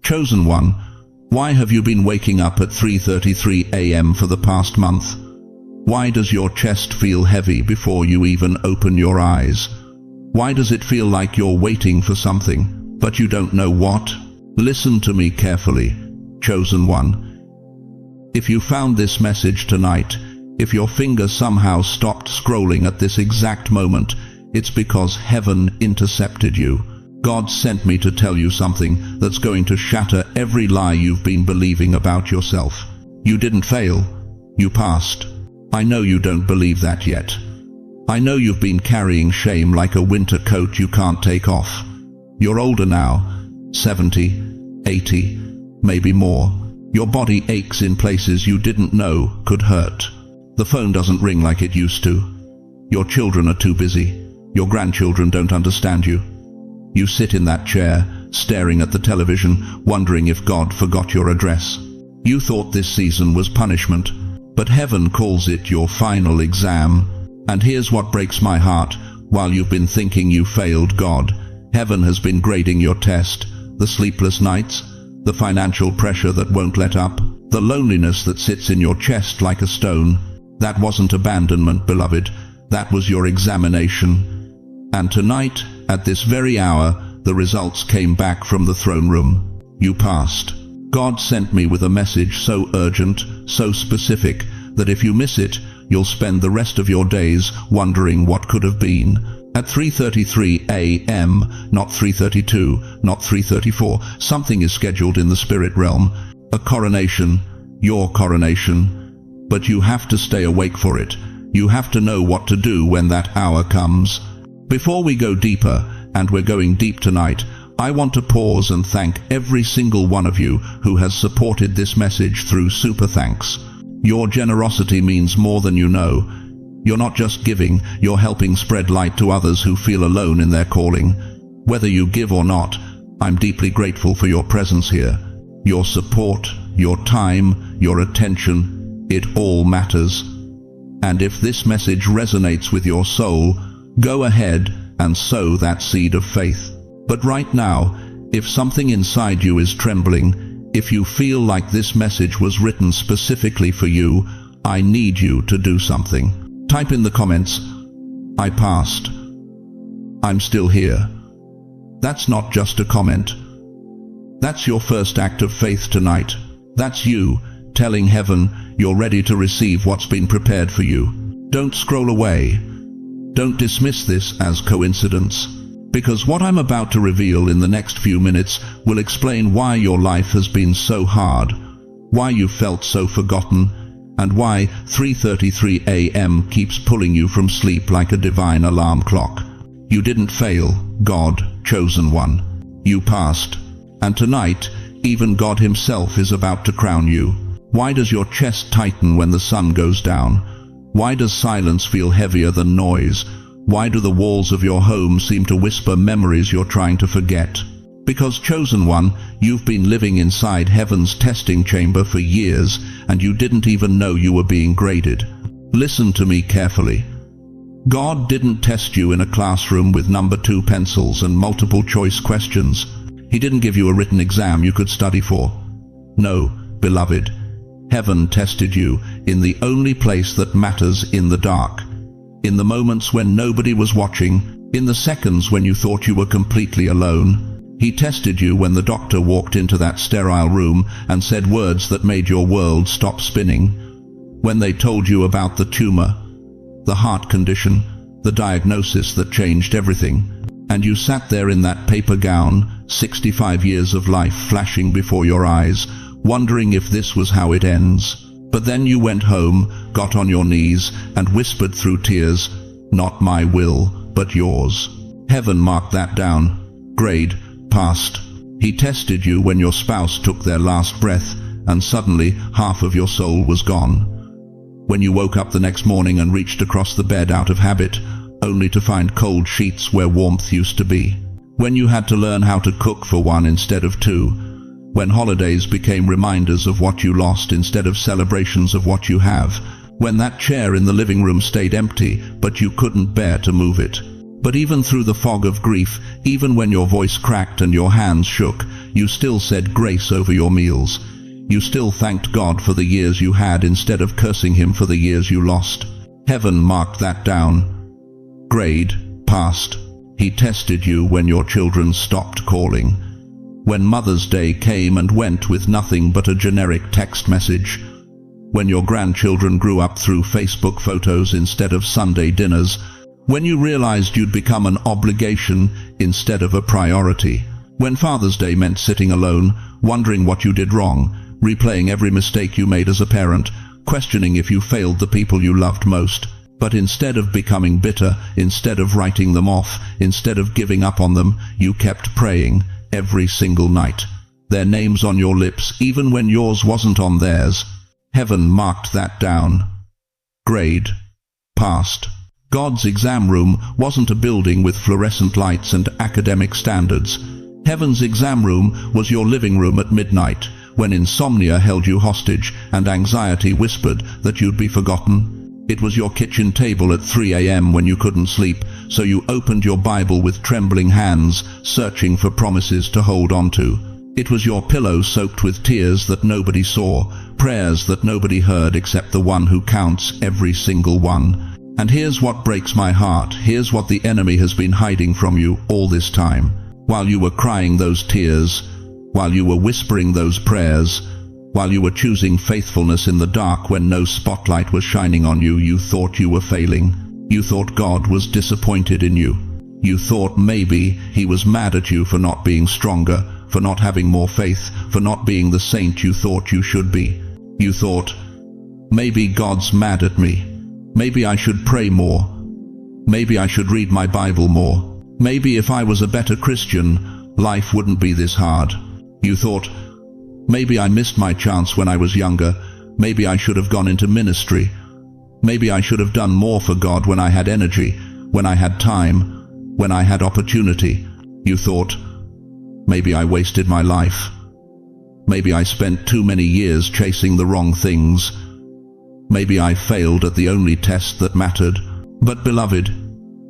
Chosen one, why have you been waking up at 3:33 a.m. for the past month? Why does your chest feel heavy before you even open your eyes? Why does it feel like you're waiting for something, but you don't know what? Listen to me carefully, chosen one. If you found this message tonight, if your finger somehow stopped scrolling at this exact moment, it's because heaven intercepted you. God sent me to tell you something that's going to shatter every lie you've been believing about yourself. You didn't fail. You passed. I know you don't believe that yet. I know you've been carrying shame like a winter coat you can't take off. You're older now, 70, 80, maybe more. Your body aches in places you didn't know could hurt. The phone doesn't ring like it used to. Your children are too busy. Your grandchildren don't understand you. You sit in that chair, staring at the television, wondering if God forgot your address. You thought this season was punishment, but heaven calls it your final exam. And here's what breaks my heart. While you've been thinking you failed God, heaven has been grading your test. The sleepless nights, the financial pressure that won't let up, the loneliness that sits in your chest like a stone. That wasn't abandonment, beloved. That was your examination. And tonight, at this very hour, the results came back from the throne room. You passed. God sent me with a message so urgent, so specific, that if you miss it, you'll spend the rest of your days wondering what could have been. At 3:33 a.m., not 3:32, not 3:34, something is scheduled in the spirit realm. A coronation, your coronation. But you have to stay awake for it. You have to know what to do when that hour comes. Before we go deeper, and we're going deep tonight, I want to pause and thank every single one of you who has supported this message through super thanks. Your generosity means more than you know. You're not just giving, you're helping spread light to others who feel alone in their calling. Whether you give or not, I'm deeply grateful for your presence here. Your support, your time, your attention, it all matters. And if this message resonates with your soul, go ahead and sow that seed of faith. But right now, if something inside you is trembling, if you feel like this message was written specifically for you, I need you to do something. Type in the comments, I passed. I'm still here. That's not just a comment. That's your first act of faith tonight. That's you telling heaven you're ready to receive what's been prepared for you. Don't scroll away. Don't dismiss this as coincidence, because what I'm about to reveal in the next few minutes will explain why your life has been so hard, why you felt so forgotten, and why 3:33 a.m. keeps pulling you from sleep like a divine alarm clock. You didn't fail, God, chosen one. You passed. And tonight, even God himself is about to crown you. Why does your chest tighten when the sun goes down? Why does silence feel heavier than noise? Why do the walls of your home seem to whisper memories you're trying to forget? Because, chosen one, you've been living inside heaven's testing chamber for years, and you didn't even know you were being graded. Listen to me carefully. God didn't test you in a classroom with number 2 pencils and multiple choice questions. He didn't give you a written exam you could study for. No, beloved. Heaven tested you in the only place that matters, in the dark. In the moments when nobody was watching, in the seconds when you thought you were completely alone. He tested you when the doctor walked into that sterile room and said words that made your world stop spinning. When they told you about the tumor, the heart condition, the diagnosis that changed everything. And you sat there in that paper gown, 65 years of life flashing before your eyes, wondering if this was how it ends. But then you went home, got on your knees, and whispered through tears, "Not my will, but yours." Heaven marked that down. Grade, passed. He tested you when your spouse took their last breath, and suddenly half of your soul was gone. When you woke up the next morning and reached across the bed out of habit, only to find cold sheets where warmth used to be. When you had to learn how to cook for one instead of two. When holidays became reminders of what you lost instead of celebrations of what you have. When that chair in the living room stayed empty, but you couldn't bear to move it. But even through the fog of grief, even when your voice cracked and your hands shook, you still said grace over your meals. You still thanked God for the years you had instead of cursing Him for the years you lost. Heaven marked that down. Grade, passed. He tested you when your children stopped calling. When Mother's Day came and went with nothing but a generic text message. When your grandchildren grew up through Facebook photos instead of Sunday dinners. When you realized you'd become an obligation instead of a priority. When Father's Day meant sitting alone, wondering what you did wrong, replaying every mistake you made as a parent, questioning if you failed the people you loved most. But instead of becoming bitter, instead of writing them off, instead of giving up on them, you kept praying every single night. Their names on your lips, even when yours wasn't on theirs. Heaven marked that down. Grade, passed. God's exam room wasn't a building with fluorescent lights and academic standards. Heaven's exam room was your living room at midnight, when insomnia held you hostage and anxiety whispered that you'd be forgotten. It was your kitchen table at 3 a.m. when you couldn't sleep, so you opened your Bible with trembling hands, searching for promises to hold on to. It was your pillow soaked with tears that nobody saw, prayers that nobody heard except the one who counts every single one. And here's what breaks my heart. Here's what the enemy has been hiding from you all this time. While you were crying those tears, while you were whispering those prayers, while you were choosing faithfulness in the dark when no spotlight was shining on you, you thought you were failing. You thought God was disappointed in you. You thought maybe He was mad at you for not being stronger, for not having more faith, for not being the saint you thought you should be. You thought, maybe God's mad at me. Maybe I should pray more. Maybe I should read my Bible more. Maybe if I was a better Christian, life wouldn't be this hard. You thought, maybe I missed my chance when I was younger. Maybe I should have gone into ministry. Maybe I should have done more for God when I had energy, when I had time, when I had opportunity. You thought, maybe I wasted my life. Maybe I spent too many years chasing the wrong things. Maybe I failed at the only test that mattered. But beloved,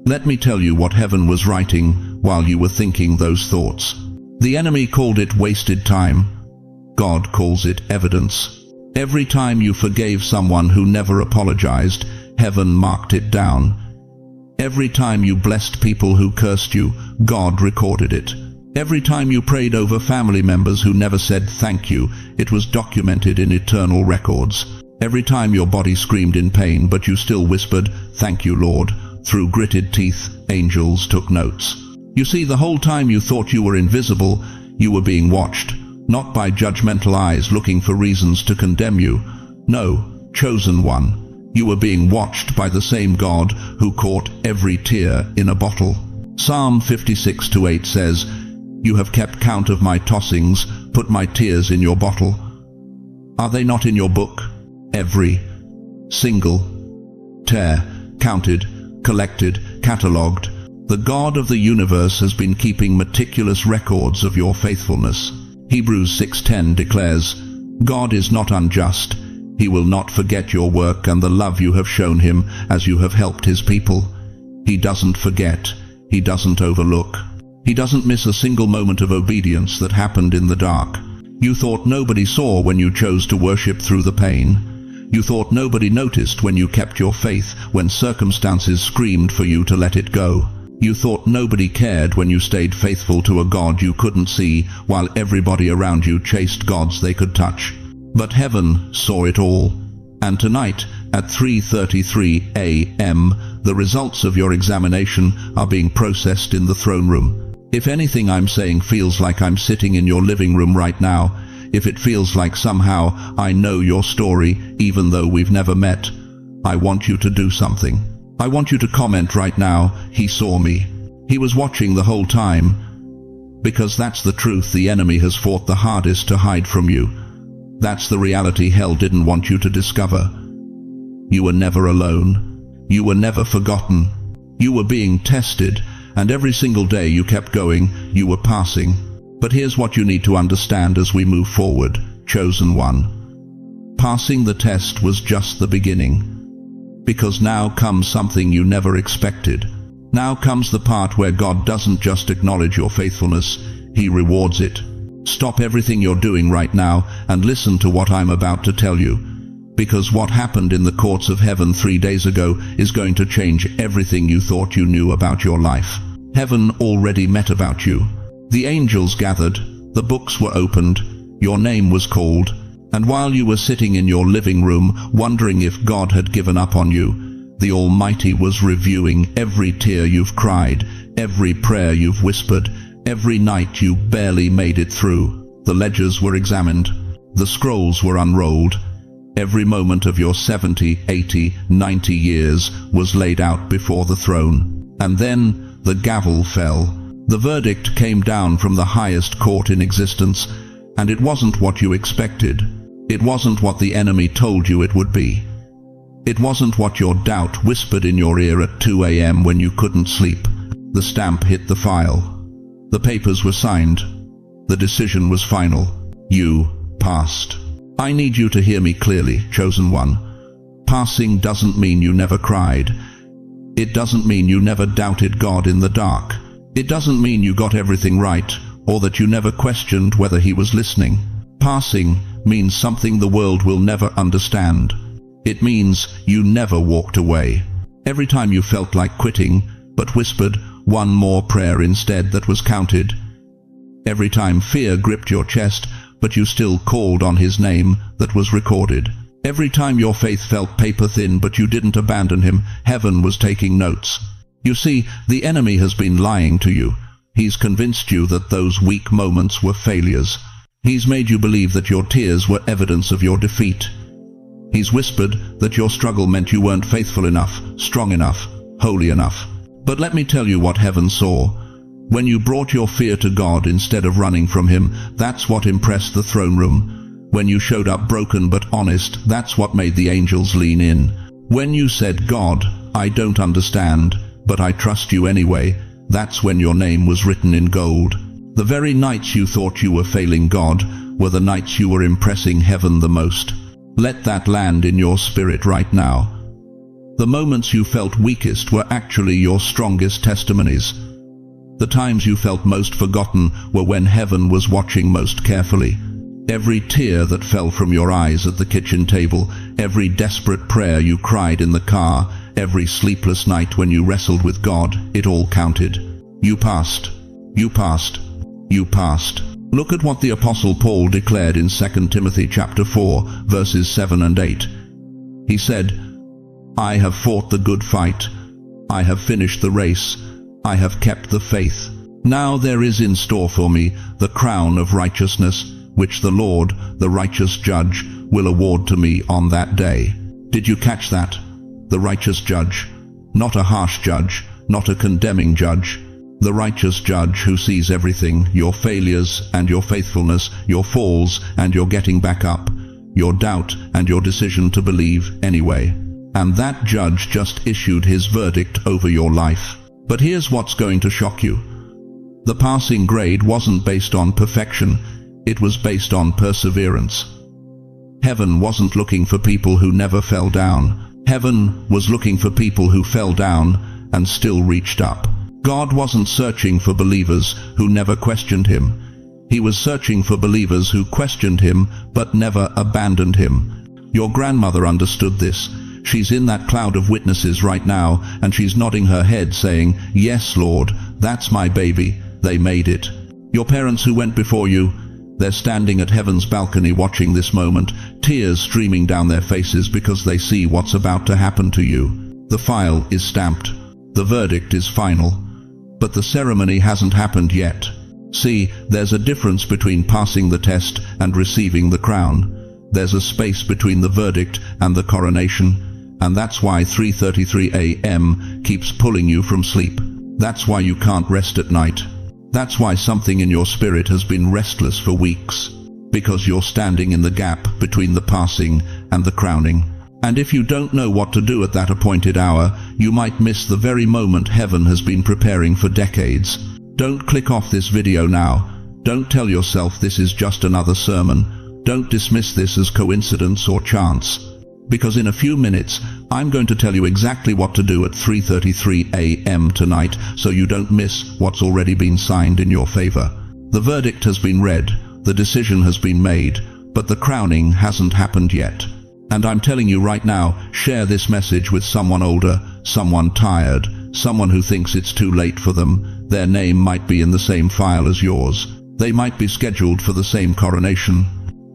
let me tell you what heaven was writing while you were thinking those thoughts. The enemy called it wasted time. God calls it evidence. Every time you forgave someone who never apologized, heaven marked it down. Every time you blessed people who cursed you, God recorded it. Every time you prayed over family members who never said thank you, it was documented in eternal records. Every time your body screamed in pain, but you still whispered, "Thank you, Lord," through gritted teeth, angels took notes. You see, the whole time you thought you were invisible, you were being watched, not by judgmental eyes looking for reasons to condemn you. No, chosen one. You were being watched by the same God who caught every tear in a bottle. Psalm 56:8 says, "You have kept count of my tossings, put my tears in your bottle." Are they not in your book? Every single tear, counted, collected, catalogued. The God of the universe has been keeping meticulous records of your faithfulness. Hebrews 6:10 declares, "God is not unjust. He will not forget your work and the love you have shown Him as you have helped His people." He doesn't forget. He doesn't overlook. He doesn't miss a single moment of obedience that happened in the dark. You thought nobody saw when you chose to worship through the pain. You thought nobody noticed when you kept your faith when circumstances screamed for you to let it go. You thought nobody cared when you stayed faithful to a God you couldn't see while everybody around you chased gods they could touch. But heaven saw it all. And tonight, at 3:33 a.m., the results of your examination are being processed in the throne room. If anything I'm saying feels like I'm sitting in your living room right now, if it feels like somehow I know your story even though we've never met, I want you to do something. I want you to comment right now, "He saw me. He was watching the whole time." Because that's the truth the enemy has fought the hardest to hide from you. That's the reality hell didn't want you to discover. You were never alone. You were never forgotten. You were being tested, and every single day you kept going, you were passing. But here's what you need to understand as we move forward, chosen one. Passing the test was just the beginning. Because now comes something you never expected. Now comes the part where God doesn't just acknowledge your faithfulness, He rewards it. Stop everything you're doing right now and listen to what I'm about to tell you, because what happened in the courts of heaven 3 days ago is going to change everything you thought you knew about your life. Heaven already met about you. The angels gathered, the books were opened, your name was called, and while you were sitting in your living room wondering if God had given up on you, the Almighty was reviewing every tear you've cried, every prayer you've whispered, every night you barely made it through. The ledgers were examined, the scrolls were unrolled. Every moment of your 70, 80, 90 years was laid out before the throne. And then the gavel fell. The verdict came down from the highest court in existence, and it wasn't what you expected. It wasn't what the enemy told you it would be. It wasn't what your doubt whispered in your ear at 2 a.m. when you couldn't sleep. The stamp hit the file. The papers were signed. The decision was final. You passed. I need you to hear me clearly, chosen one. Passing doesn't mean you never cried. It doesn't mean you never doubted God in the dark. It doesn't mean you got everything right, or that you never questioned whether He was listening. Passing means something the world will never understand. It means you never walked away. Every time you felt like quitting, but whispered one more prayer instead that was counted. Every time fear gripped your chest, but you still called on His name that was recorded. Every time your faith felt paper thin, but you didn't abandon Him, heaven was taking notes. You see, the enemy has been lying to you. He's convinced you that those weak moments were failures. He's made you believe that your tears were evidence of your defeat. He's whispered that your struggle meant you weren't faithful enough, strong enough, holy enough. But let me tell you what heaven saw. When you brought your fear to God instead of running from Him, that's what impressed the throne room. When you showed up broken but honest, that's what made the angels lean in. When you said, God, I don't understand, but I trust you anyway, that's when your name was written in gold. The very nights you thought you were failing God were the nights you were impressing heaven the most. Let that land in your spirit right now. The moments you felt weakest were actually your strongest testimonies. The times you felt most forgotten were when heaven was watching most carefully. Every tear that fell from your eyes at the kitchen table, every desperate prayer you cried in the car, every sleepless night when you wrestled with God, it all counted. You passed. You passed. You passed. Look at what the Apostle Paul declared in 2 Timothy chapter 4, verses 7 and 8. He said, I have fought the good fight. I have finished the race. I have kept the faith. Now there is in store for me the crown of righteousness, which the Lord, the righteous judge, will award to me on that day. Did you catch that? The righteous judge. Not a harsh judge, not a condemning judge. The righteous judge who sees everything, your failures and your faithfulness, your falls and your getting back up, your doubt and your decision to believe anyway. And that judge just issued his verdict over your life. But here's what's going to shock you. The passing grade wasn't based on perfection, it was based on perseverance. Heaven wasn't looking for people who never fell down. Heaven was looking for people who fell down and still reached up. God wasn't searching for believers who never questioned Him. He was searching for believers who questioned Him but never abandoned Him. Your grandmother understood this. She's in that cloud of witnesses right now, and she's nodding her head saying, yes, Lord, that's my baby. They made it. Your parents who went before you, they're standing at heaven's balcony watching this moment, tears streaming down their faces because they see what's about to happen to you. The file is stamped. The verdict is final. But the ceremony hasn't happened yet. See, there's a difference between passing the test and receiving the crown. There's a space between the verdict and the coronation. And that's why 3:33 a.m. keeps pulling you from sleep. That's why you can't rest at night. That's why something in your spirit has been restless for weeks. Because you're standing in the gap between the passing and the crowning. And if you don't know what to do at that appointed hour, you might miss the very moment heaven has been preparing for decades. Don't click off this video now. Don't tell yourself this is just another sermon. Don't dismiss this as coincidence or chance. because in a few minutes I'm going to tell you exactly what to do at 3:33 a.m. tonight so you don't miss what's already been signed in your favor. The verdict has been read, the decision has been made, but the crowning hasn't happened yet. And I'm telling you right now, share this message with someone older, someone tired, someone who thinks it's too late for them. Their name might be in the same file as yours. They might be scheduled for the same coronation.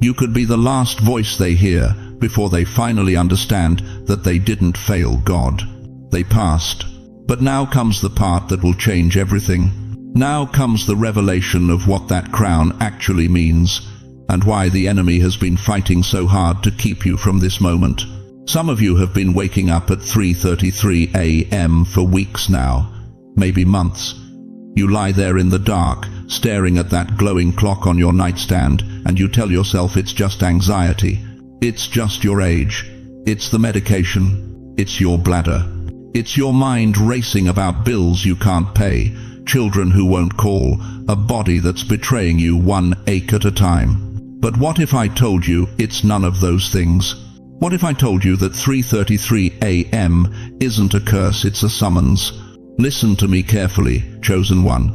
You could be the last voice they hear before they finally understand that they didn't fail God. They passed. But now comes the part that will change everything. Now comes the revelation of what that crown actually means, and why the enemy has been fighting so hard to keep you from this moment. Some of you have been waking up at 3:33 a.m. for weeks now, maybe months. You lie there in the dark, staring at that glowing clock on your nightstand, and you tell yourself it's just anxiety. It's just your age. It's the medication. It's your bladder. It's your mind racing about bills you can't pay, children who won't call, a body that's betraying you one ache at a time. But what if I told you it's none of those things? What if I told you that 3:33 a.m. isn't a curse, it's a summons? Listen to me carefully, chosen one.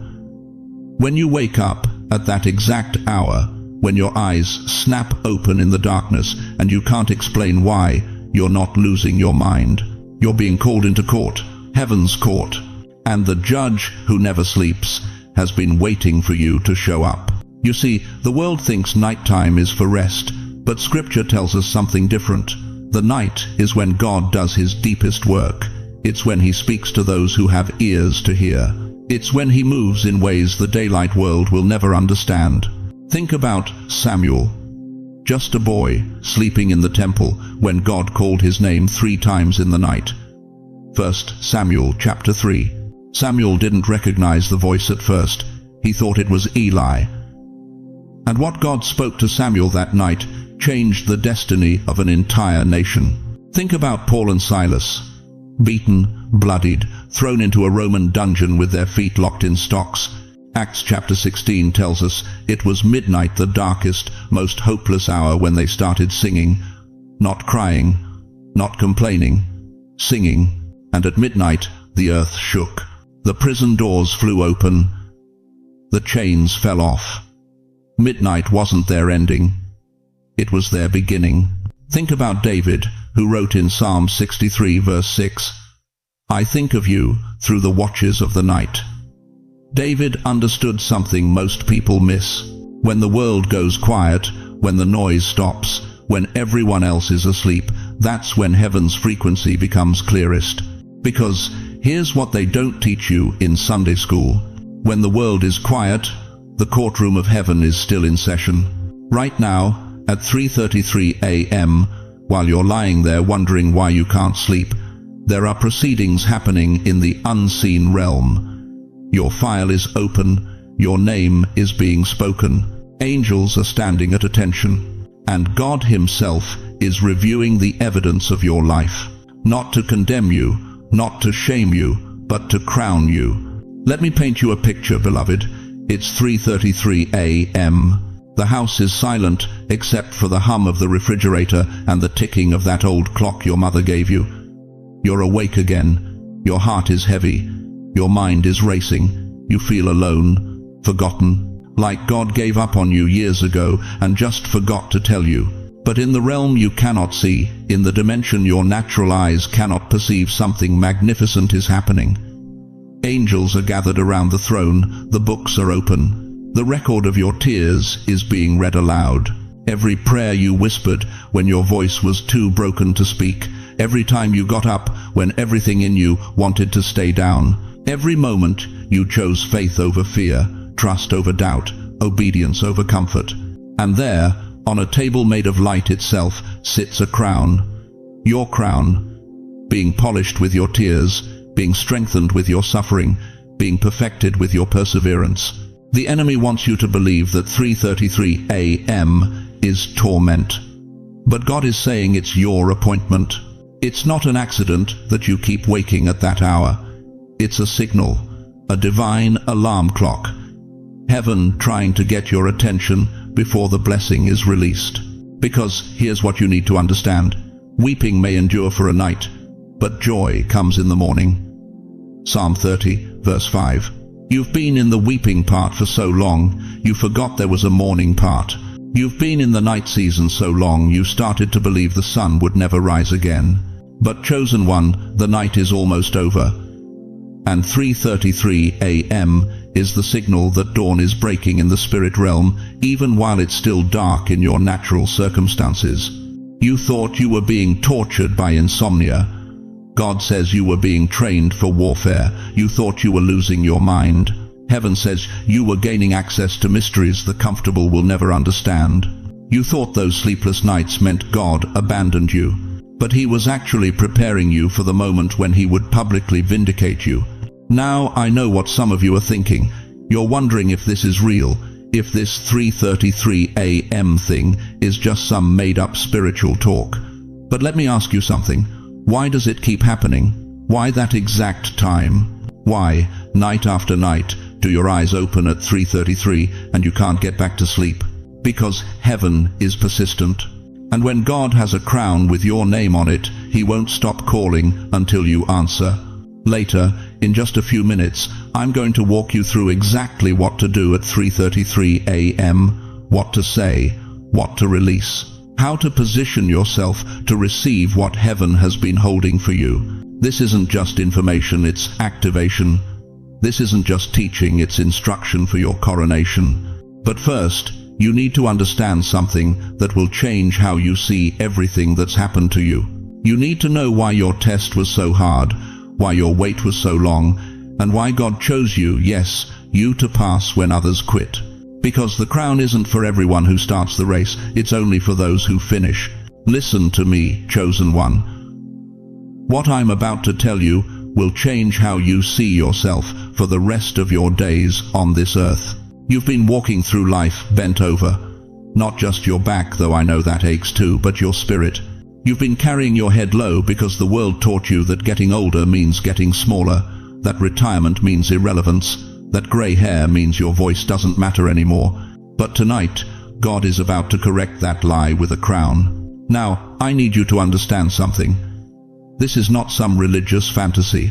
When you wake up at that exact hour, when your eyes snap open in the darkness and you can't explain why, you're not losing your mind. You're being called into court, heaven's court, and the judge who never sleeps has been waiting for you to show up. You see, the world thinks nighttime is for rest, but Scripture tells us something different. The night is when God does his deepest work. It's when he speaks to those who have ears to hear. It's when he moves in ways the daylight world will never understand. Think about Samuel, just a boy sleeping in the temple when God called his name 3 times in the night. 1 Samuel chapter 3. Samuel didn't recognize the voice at first. He thought it was Eli. And what God spoke to Samuel that night changed the destiny of an entire nation. Think about Paul and Silas, beaten, bloodied, thrown into a Roman dungeon with their feet locked in stocks. Acts chapter 16 tells us it was midnight, the darkest, most hopeless hour, when they started singing, not crying, not complaining, singing, and at midnight the earth shook. The prison doors flew open. The chains fell off. Midnight wasn't their ending. It was their beginning. Think about David, who wrote in Psalm 63 verse 6, "I think of you through the watches of the night." David understood something most people miss. When the world goes quiet, when the noise stops, when everyone else is asleep, that's when heaven's frequency becomes clearest. Because here's what they don't teach you in Sunday school. When the world is quiet, the courtroom of heaven is still in session. Right now, at 3:33 a.m., while you're lying there wondering why you can't sleep, there are proceedings happening in the unseen realm. Your file is open, your name is being spoken, angels are standing at attention, and God himself is reviewing the evidence of your life, not to condemn you, not to shame you, but to crown you. Let me paint you a picture, beloved. It's 3:33 a.m. The house is silent except for the hum of the refrigerator and the ticking of that old clock your mother gave you. You're awake again. Your heart is heavy. Your mind is racing. You feel alone, forgotten, like God gave up on you years ago and just forgot to tell you. But in the realm you cannot see, in the dimension your natural eyes cannot perceive, something magnificent is happening. Angels are gathered around the throne. The books are open. The record of your tears is being read aloud. Every prayer you whispered when your voice was too broken to speak. Every time you got up when everything in you wanted to stay down. Every moment you chose faith over fear, trust over doubt, obedience over comfort. And there, on a table made of light itself, sits a crown. Your crown, being polished with your tears, being strengthened with your suffering, being perfected with your perseverance. The enemy wants you to believe that 3:33 a.m. is torment. But God is saying it's your appointment. It's not an accident that you keep waking at that hour. It's a signal, a divine alarm clock. Heaven trying to get your attention before the blessing is released. Because here's what you need to understand. Weeping may endure for a night, but joy comes in the morning. Psalm 30, verse 5. You've been in the weeping part for so long, you forgot there was a morning part. You've been in the night season so long, you started to believe the sun would never rise again. But chosen one, the night is almost over. And 3:33 a.m. is the signal that dawn is breaking in the spirit realm, even while it's still dark in your natural circumstances. You thought you were being tortured by insomnia. God says you were being trained for warfare. You thought you were losing your mind. Heaven says you were gaining access to mysteries the comfortable will never understand. You thought those sleepless nights meant God abandoned you, but He was actually preparing you for the moment when He would publicly vindicate you. Now I know what some of you are thinking. You're wondering if this is real, if this 3:33 a.m. thing is just some made-up spiritual talk. But let me ask you something. Why does it keep happening? Why that exact time? Why, night after night, do your eyes open at 3:33 and you can't get back to sleep? Because heaven is persistent. And when God has a crown with your name on it, He won't stop calling until you answer. Later, in just a few minutes, I'm going to walk you through exactly what to do at 3:33 a.m., what to say, what to release, how to position yourself to receive what heaven has been holding for you. This isn't just information, it's activation. This isn't just teaching, it's instruction for your coronation. But first, you need to understand something that will change how you see everything that's happened to you. You need to know why your test was so hard, why your wait was so long, and why God chose you, yes, you to pass when others quit. Because the crown isn't for everyone who starts the race, it's only for those who finish. Listen to me, chosen one. What I'm about to tell you will change how you see yourself for the rest of your days on this earth. You've been walking through life bent over. Not just your back, though I know that aches too, but your spirit. You've been carrying your head low because the world taught you that getting older means getting smaller, that retirement means irrelevance, that grey hair means your voice doesn't matter anymore. But tonight, God is about to correct that lie with a crown. Now, I need you to understand something. This is not some religious fantasy.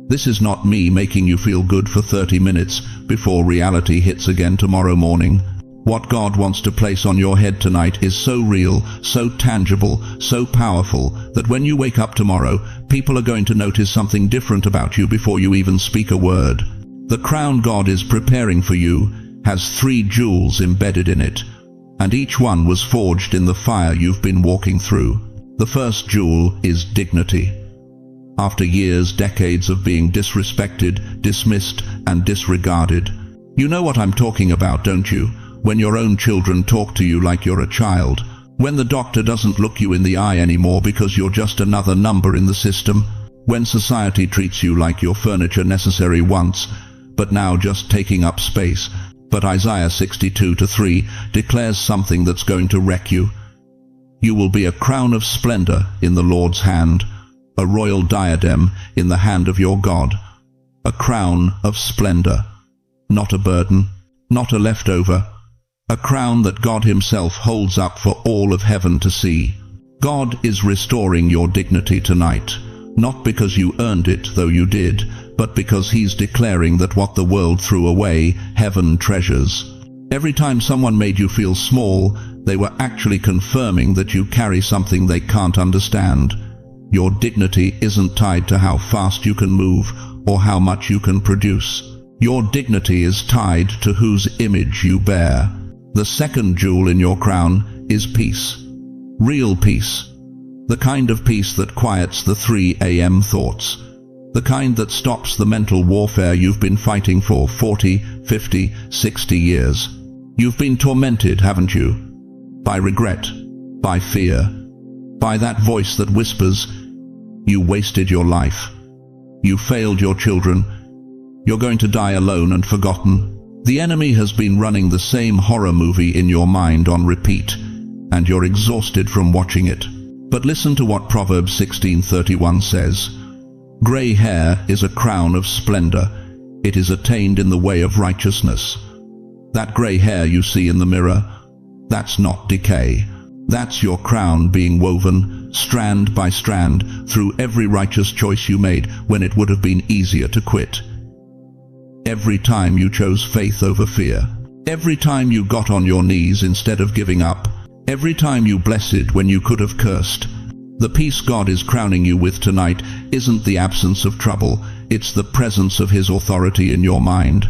This is not me making you feel good for 30 minutes before reality hits again tomorrow morning. What God wants to place on your head tonight is so real, so tangible, so powerful, that when you wake up tomorrow, people are going to notice something different about you before you even speak a word. The crown God is preparing for you has 3 jewels embedded in it, and each one was forged in the fire you've been walking through. The first jewel is dignity. After years, decades of being disrespected, dismissed, and disregarded. You know what I'm talking about, don't you? When your own children talk to you like you're a child. When the doctor doesn't look you in the eye anymore because you're just another number in the system. When society treats you like you're furniture necessary once, but now just taking up space. But Isaiah 62:3 declares something that's going to wreck you. You will be a crown of splendor in the Lord's hand, a royal diadem in the hand of your God. A crown of splendor, not a burden, not a leftover. A crown that God Himself holds up for all of heaven to see. God is restoring your dignity tonight, not because you earned it, though you did, but because He's declaring that what the world threw away, heaven treasures. Every time someone made you feel small, they were actually confirming that you carry something they can't understand. Your dignity isn't tied to how fast you can move or how much you can produce. Your dignity is tied to whose image you bear. The second jewel in your crown is peace. Real peace. The kind of peace that quiets the 3 a.m. thoughts. The kind that stops the mental warfare you've been fighting for 40, 50, 60 years. You've been tormented, haven't you? By regret, by fear, by that voice that whispers, you wasted your life. You failed your children. You're going to die alone and forgotten. The enemy has been running the same horror movie in your mind on repeat, and you're exhausted from watching it. But listen to what Proverbs 16:31 says. Grey hair is a crown of splendor. It is attained in the way of righteousness. That grey hair you see in the mirror, that's not decay. That's your crown being woven, strand by strand, through every righteous choice you made when it would have been easier to quit. Every time you chose faith over fear. Every time you got on your knees instead of giving up. Every time you blessed when you could have cursed. The peace God is crowning you with tonight isn't the absence of trouble, it's the presence of His authority in your mind.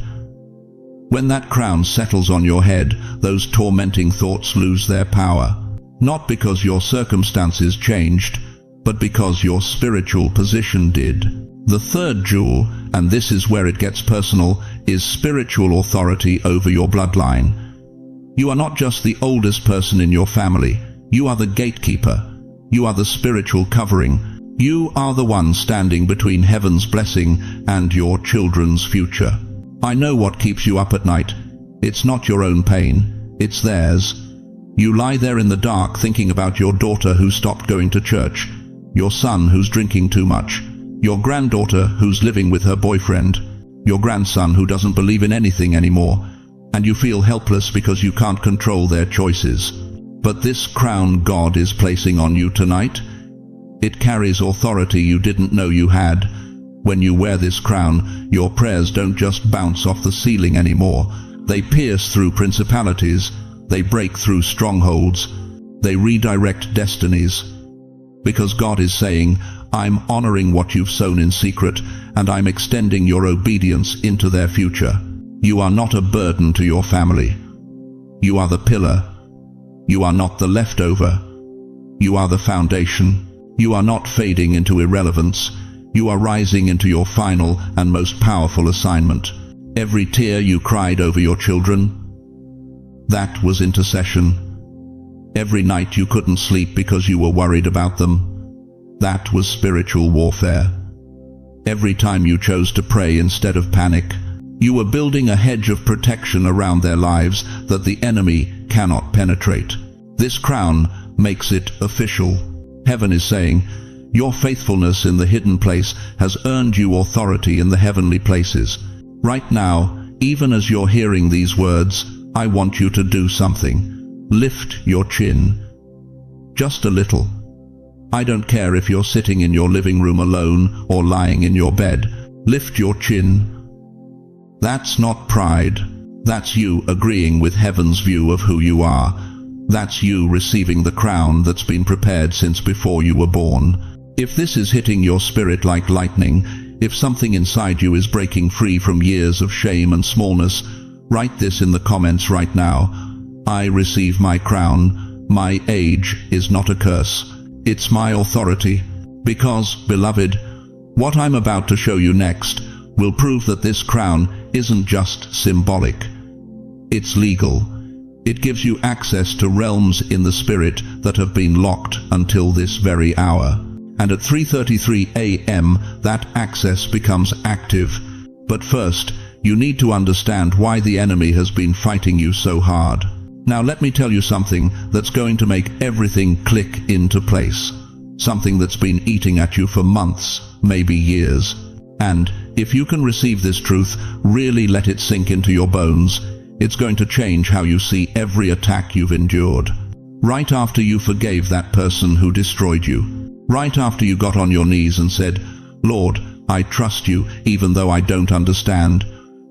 When that crown settles on your head, those tormenting thoughts lose their power. Not because your circumstances changed, but because your spiritual position did. The third jewel, and this is where it gets personal, is spiritual authority over your bloodline. You are not just the oldest person in your family. You are the gatekeeper. You are the spiritual covering. You are the one standing between heaven's blessing and your children's future. I know what keeps you up at night. It's not your own pain, it's theirs. You lie there in the dark thinking about your daughter who stopped going to church, your son who's drinking too much, your granddaughter who's living with her boyfriend, your grandson who doesn't believe in anything anymore, and you feel helpless because you can't control their choices. But this crown God is placing on you tonight, it carries authority you didn't know you had. When you wear this crown, your prayers don't just bounce off the ceiling anymore. They pierce through principalities. They break through strongholds. They redirect destinies. Because God is saying, I'm honoring what you've sown in secret, and I'm extending your obedience into their future. You are not a burden to your family. You are the pillar. You are not the leftover. You are the foundation. You are not fading into irrelevance. You are rising into your final and most powerful assignment. Every tear you cried over your children, that was intercession. Every night you couldn't sleep because you were worried about them, that was spiritual warfare. Every time you chose to pray instead of panic, you were building a hedge of protection around their lives that the enemy cannot penetrate. This crown makes it official. Heaven is saying, your faithfulness in the hidden place has earned you authority in the heavenly places. Right now, even as you're hearing these words, I want you to do something. Lift your chin. Just a little. I don't care if you're sitting in your living room alone or lying in your bed. Lift your chin. That's not pride. That's you agreeing with heaven's view of who you are. That's you receiving the crown that's been prepared since before you were born. If this is hitting your spirit like lightning, if something inside you is breaking free from years of shame and smallness, write this in the comments right now. I receive my crown. My age is not a curse. It's my authority. Because, beloved, what I'm about to show you next will prove that this crown isn't just symbolic. It's legal. It gives you access to realms in the spirit that have been locked until this very hour. And at 3:33 a.m. that access becomes active. But first, you need to understand why the enemy has been fighting you so hard. Now let me tell you something that's going to make everything click into place. Something that's been eating at you for months, maybe years. And if you can receive this truth, really let it sink into your bones, it's going to change how you see every attack you've endured. Right after you forgave that person who destroyed you. Right after you got on your knees and said, Lord, I trust you even though I don't understand.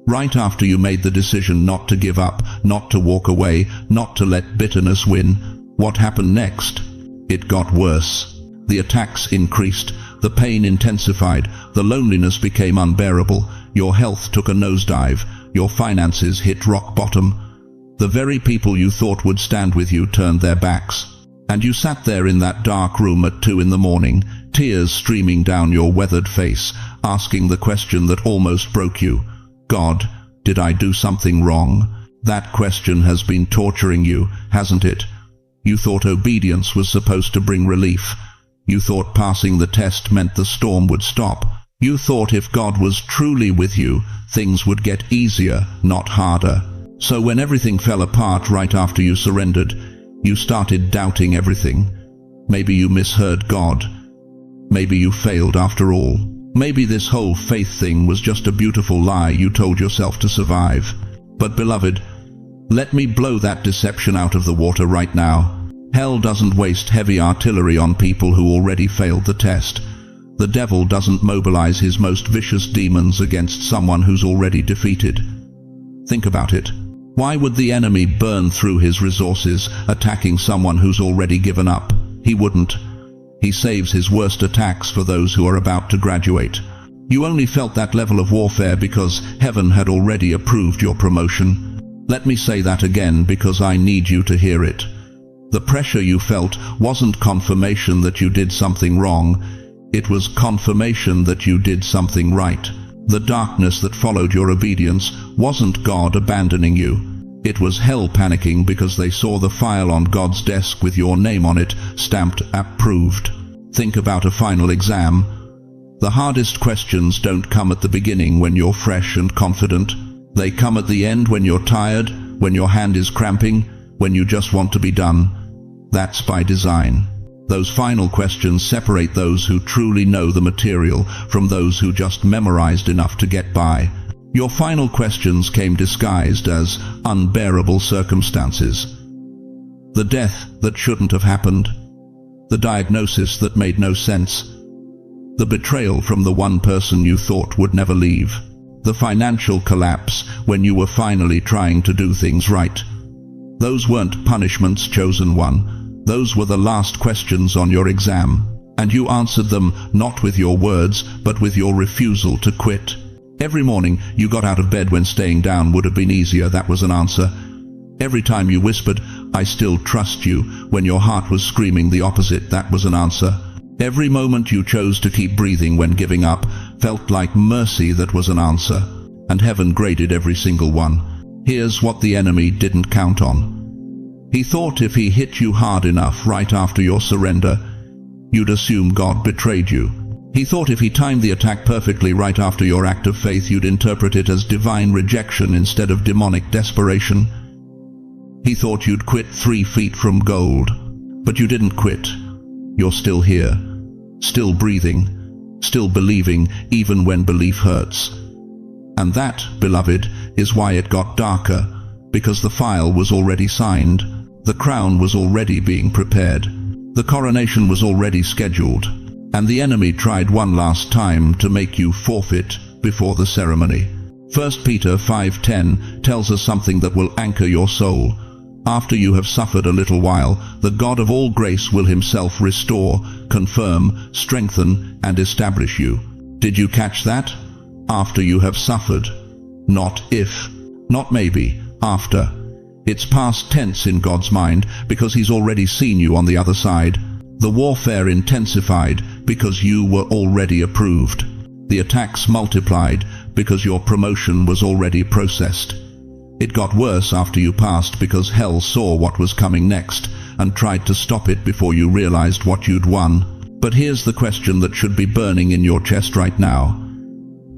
Right after you made the decision not to give up, not to walk away, not to let bitterness win. What happened next? It got worse. The attacks increased, the pain intensified, the loneliness became unbearable, your health took a nosedive, your finances hit rock bottom. The very people you thought would stand with you turned their backs. And you sat there in that dark room at 2 a.m, tears streaming down your weathered face, asking the question that almost broke you. God, did I do something wrong? That question has been torturing you, hasn't it? You thought obedience was supposed to bring relief. You thought passing the test meant the storm would stop. You thought if God was truly with you, things would get easier, not harder. So when everything fell apart right after you surrendered, you started doubting everything. Maybe you misheard God. Maybe you failed after all. Maybe this whole faith thing was just a beautiful lie you told yourself to survive. But beloved, let me blow that deception out of the water right now. Hell doesn't waste heavy artillery on people who already failed the test. The devil doesn't mobilize his most vicious demons against someone who's already defeated. Think about it. Why would the enemy burn through his resources attacking someone who's already given up? He wouldn't. He saves his worst attacks for those who are about to graduate. You only felt that level of warfare because heaven had already approved your promotion. Let me say that again because I need you to hear it. The pressure you felt wasn't confirmation that you did something wrong. It was confirmation that you did something right. The darkness that followed your obedience wasn't God abandoning you. It was hell panicking because they saw the file on God's desk with your name on it, stamped approved. Think about a final exam. The hardest questions don't come at the beginning when you're fresh and confident. They come at the end when you're tired, when your hand is cramping, when you just want to be done. That's by design. Those final questions separate those who truly know the material from those who just memorized enough to get by. Your final questions came disguised as unbearable circumstances. The death that shouldn't have happened. The diagnosis that made no sense. The betrayal from the one person you thought would never leave. The financial collapse when you were finally trying to do things right. Those weren't punishments, chosen one. Those were the last questions on your exam, and you answered them not with your words, but with your refusal to quit. Every morning you got out of bed when staying down would have been easier, that was an answer. Every time you whispered, "I still trust you," when your heart was screaming the opposite, that was an answer. Every moment you chose to keep breathing when giving up felt like mercy, that was an answer. And heaven graded every single one. Here's what the enemy didn't count on. He thought if he hit you hard enough right after your surrender, you'd assume God betrayed you. He thought if he timed the attack perfectly right after your act of faith, you'd interpret it as divine rejection instead of demonic desperation. He thought you'd quit 3 feet from gold. But you didn't quit. You're still here, still breathing, still believing even when belief hurts. And that, beloved, is why it got darker, because the file was already signed. The crown was already being prepared. The coronation was already scheduled. And the enemy tried one last time to make you forfeit before the ceremony. 1 Peter 5:10 tells us something that will anchor your soul. After you have suffered a little while, the God of all grace will himself restore, confirm, strengthen, and establish you. Did you catch that? After you have suffered. Not if, not maybe, after. It's past tense in God's mind because he's already seen you on the other side. The warfare intensified because you were already approved. The attacks multiplied because your promotion was already processed. It got worse after you passed because hell saw what was coming next and tried to stop it before you realized what you'd won. But here's the question that should be burning in your chest right now.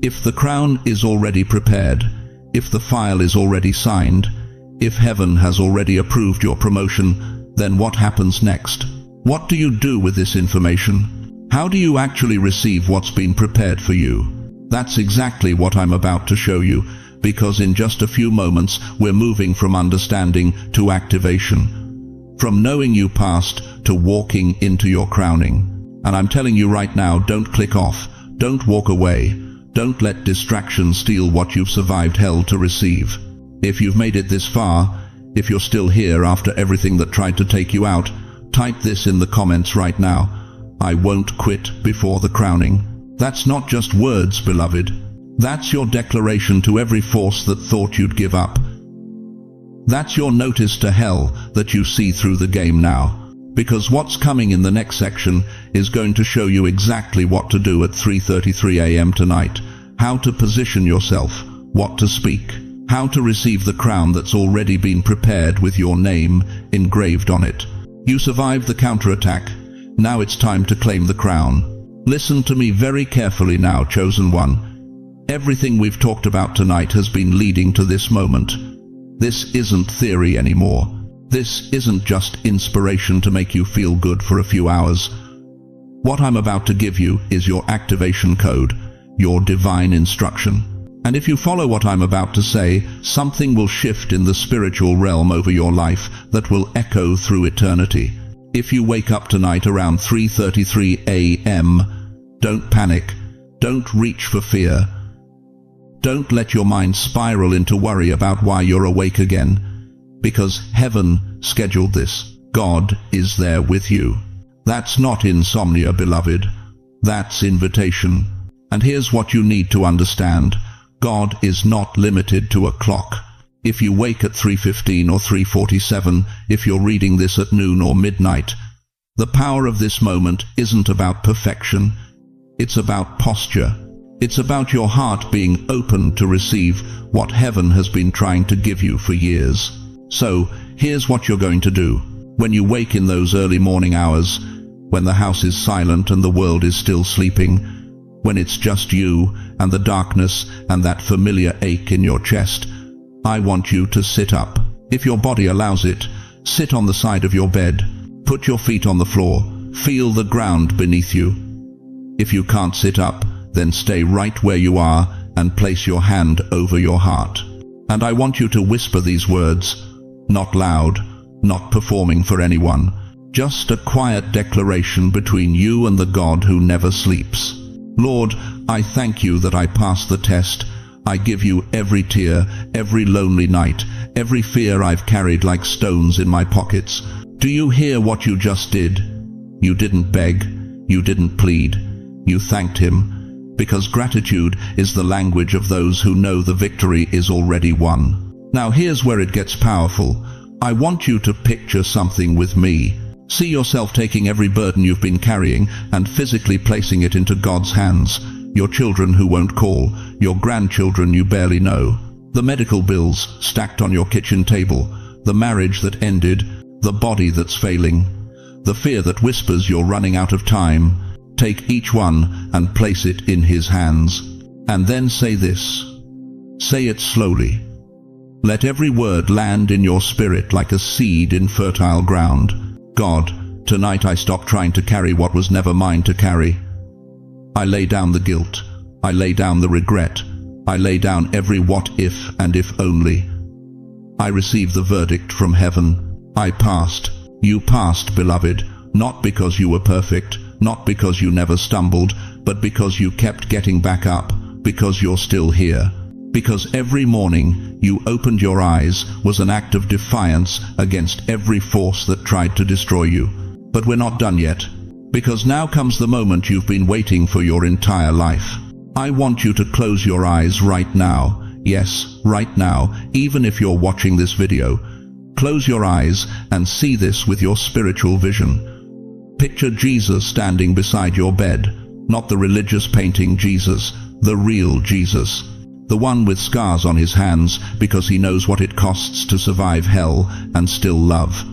If the crown is already prepared, if the file is already signed, if heaven has already approved your promotion, then what happens next? What do you do with this information? How do you actually receive what's been prepared for you? That's exactly what I'm about to show you, because in just a few moments we're moving from understanding to activation. From knowing you passed to walking into your crowning. And I'm telling you right now, don't click off, don't walk away, don't let distraction steal what you've survived hell to receive. If you've made it this far, if you're still here after everything that tried to take you out, type this in the comments right now. I won't quit before the crowning. That's not just words, beloved. That's your declaration to every force that thought you'd give up. That's your notice to hell that you see through the game now. Because what's coming in the next section is going to show you exactly what to do at 3:33 a.m. tonight, how to position yourself, what to speak, how to receive the crown that's already been prepared with your name engraved on it. You survived the counterattack. Now it's time to claim the crown. Listen to me very carefully now, chosen one. Everything we've talked about tonight has been leading to this moment. This isn't theory anymore. This isn't just inspiration to make you feel good for a few hours. What I'm about to give you is your activation code, your divine instruction. And if you follow what I'm about to say, something will shift in the spiritual realm over your life that will echo through eternity. If you wake up tonight around 3:33 a.m., don't panic, don't reach for fear. Don't let your mind spiral into worry about why you're awake again, because heaven scheduled this. God is there with you. That's not insomnia, beloved. That's invitation. And here's what you need to understand. God is not limited to a clock. If you wake at 3:15 or 3:47, if you're reading this at noon or midnight, the power of this moment isn't about perfection. It's about posture. It's about your heart being open to receive what heaven has been trying to give you for years. So, here's what you're going to do. When you wake in those early morning hours, when the house is silent and the world is still sleeping, when it's just you and the darkness and that familiar ache in your chest, I want you to sit up. If your body allows it, sit on the side of your bed. Put your feet on the floor. Feel the ground beneath you. If you can't sit up, then stay right where you are and place your hand over your heart. And I want you to whisper these words, not loud, not performing for anyone, just a quiet declaration between you and the God who never sleeps. Lord, I thank you that I passed the test. I give you every tear, every lonely night, every fear I've carried like stones in my pockets. Do you hear what you just did? You didn't beg, you didn't plead, you thanked him, because gratitude is the language of those who know the victory is already won. Now here's where it gets powerful. I want you to picture something with me. See yourself taking every burden you've been carrying and physically placing it into God's hands. Your children who won't call, your grandchildren you barely know, the medical bills stacked on your kitchen table, the marriage that ended, the body that's failing, the fear that whispers you're running out of time. Take each one and place it in his hands. And then say this. Say it slowly. Let every word land in your spirit like a seed in fertile ground. God, tonight I stop trying to carry what was never mine to carry. I lay down the guilt. I lay down the regret. I lay down every what if and if only. I receive the verdict from heaven. I passed. You passed, beloved, not because you were perfect, not because you never stumbled, but because you kept getting back up, because you're still here. Because every morning you opened your eyes was an act of defiance against every force that tried to destroy you. But we're not done yet. Because now comes the moment you've been waiting for your entire life. I want you to close your eyes right now. Yes, right now, even if you're watching this video. Close your eyes and see this with your spiritual vision. Picture Jesus standing beside your bed, not the religious painting Jesus, the real Jesus. The one with scars on his hands because he knows what it costs to survive hell and still love.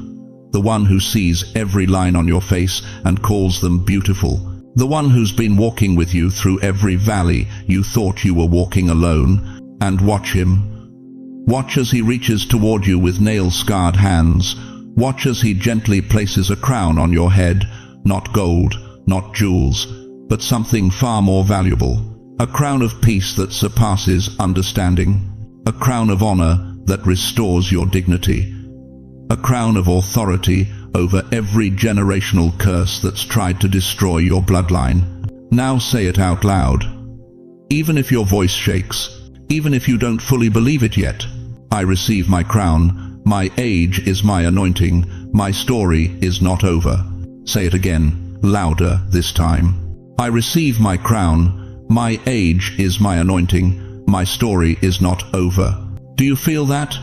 The one who sees every line on your face and calls them beautiful. The one who's been walking with you through every valley you thought you were walking alone. And watch him. Watch as he reaches toward you with nail-scarred hands. Watch as he gently places a crown on your head. Not gold, not jewels, but something far more valuable. A crown of peace that surpasses understanding. A crown of honor that restores your dignity. A crown of authority over every generational curse that's tried to destroy your bloodline. Now say it out loud. Even if your voice shakes, even if you don't fully believe it yet. I receive my crown. My age is my anointing. My story is not over. Say it again, louder this time. I receive my crown. My age is my anointing. My story is not over. Do you feel that?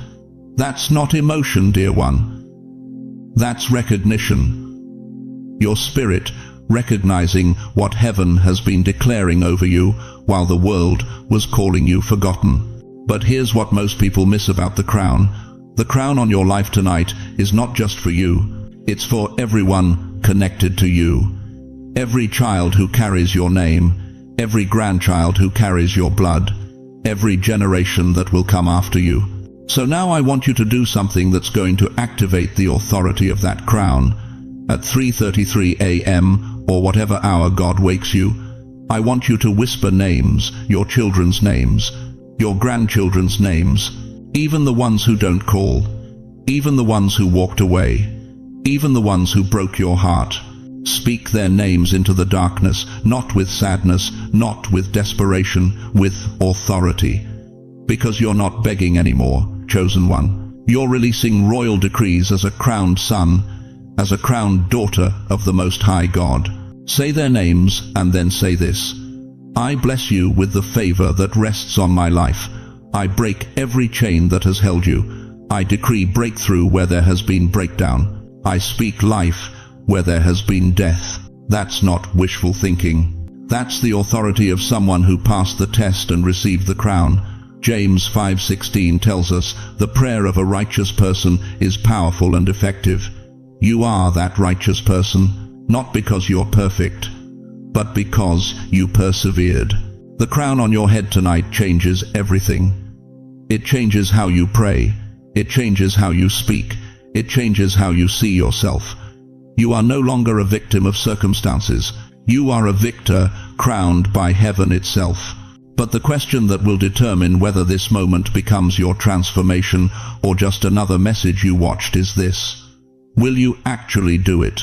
That's not emotion, dear one. That's recognition. Your spirit recognizing what heaven has been declaring over you while the world was calling you forgotten. But here's what most people miss about the crown. The crown on your life tonight is not just for you. It's for everyone connected to you. Every child who carries your name, every grandchild who carries your blood, every generation that will come after you. So now I want you to do something that's going to activate the authority of that crown. At 3:33 a.m. or whatever hour God wakes you, I want you to whisper names, your children's names, your grandchildren's names, even the ones who don't call, even the ones who walked away, even the ones who broke your heart. Speak their names into the darkness, not with sadness, not with desperation, with authority. Because you're not begging anymore, chosen one. You're releasing royal decrees as a crowned son, as a crowned daughter of the Most High God. Say their names and then say this: I bless you with the favor that rests on my life. I break every chain that has held you. I decree breakthrough where there has been breakdown. I speak life where there has been death. That's not wishful thinking. That's the authority of someone who passed the test and received the crown. James 5:16 tells us, the prayer of a righteous person is powerful and effective. You are that righteous person, not because you're perfect, but because you persevered. The crown on your head tonight changes everything. It changes how you pray. It changes how you speak. It changes how you see yourself. You are no longer a victim of circumstances. You are a victor crowned by heaven itself. But the question that will determine whether this moment becomes your transformation or just another message you watched is this: will you actually do it?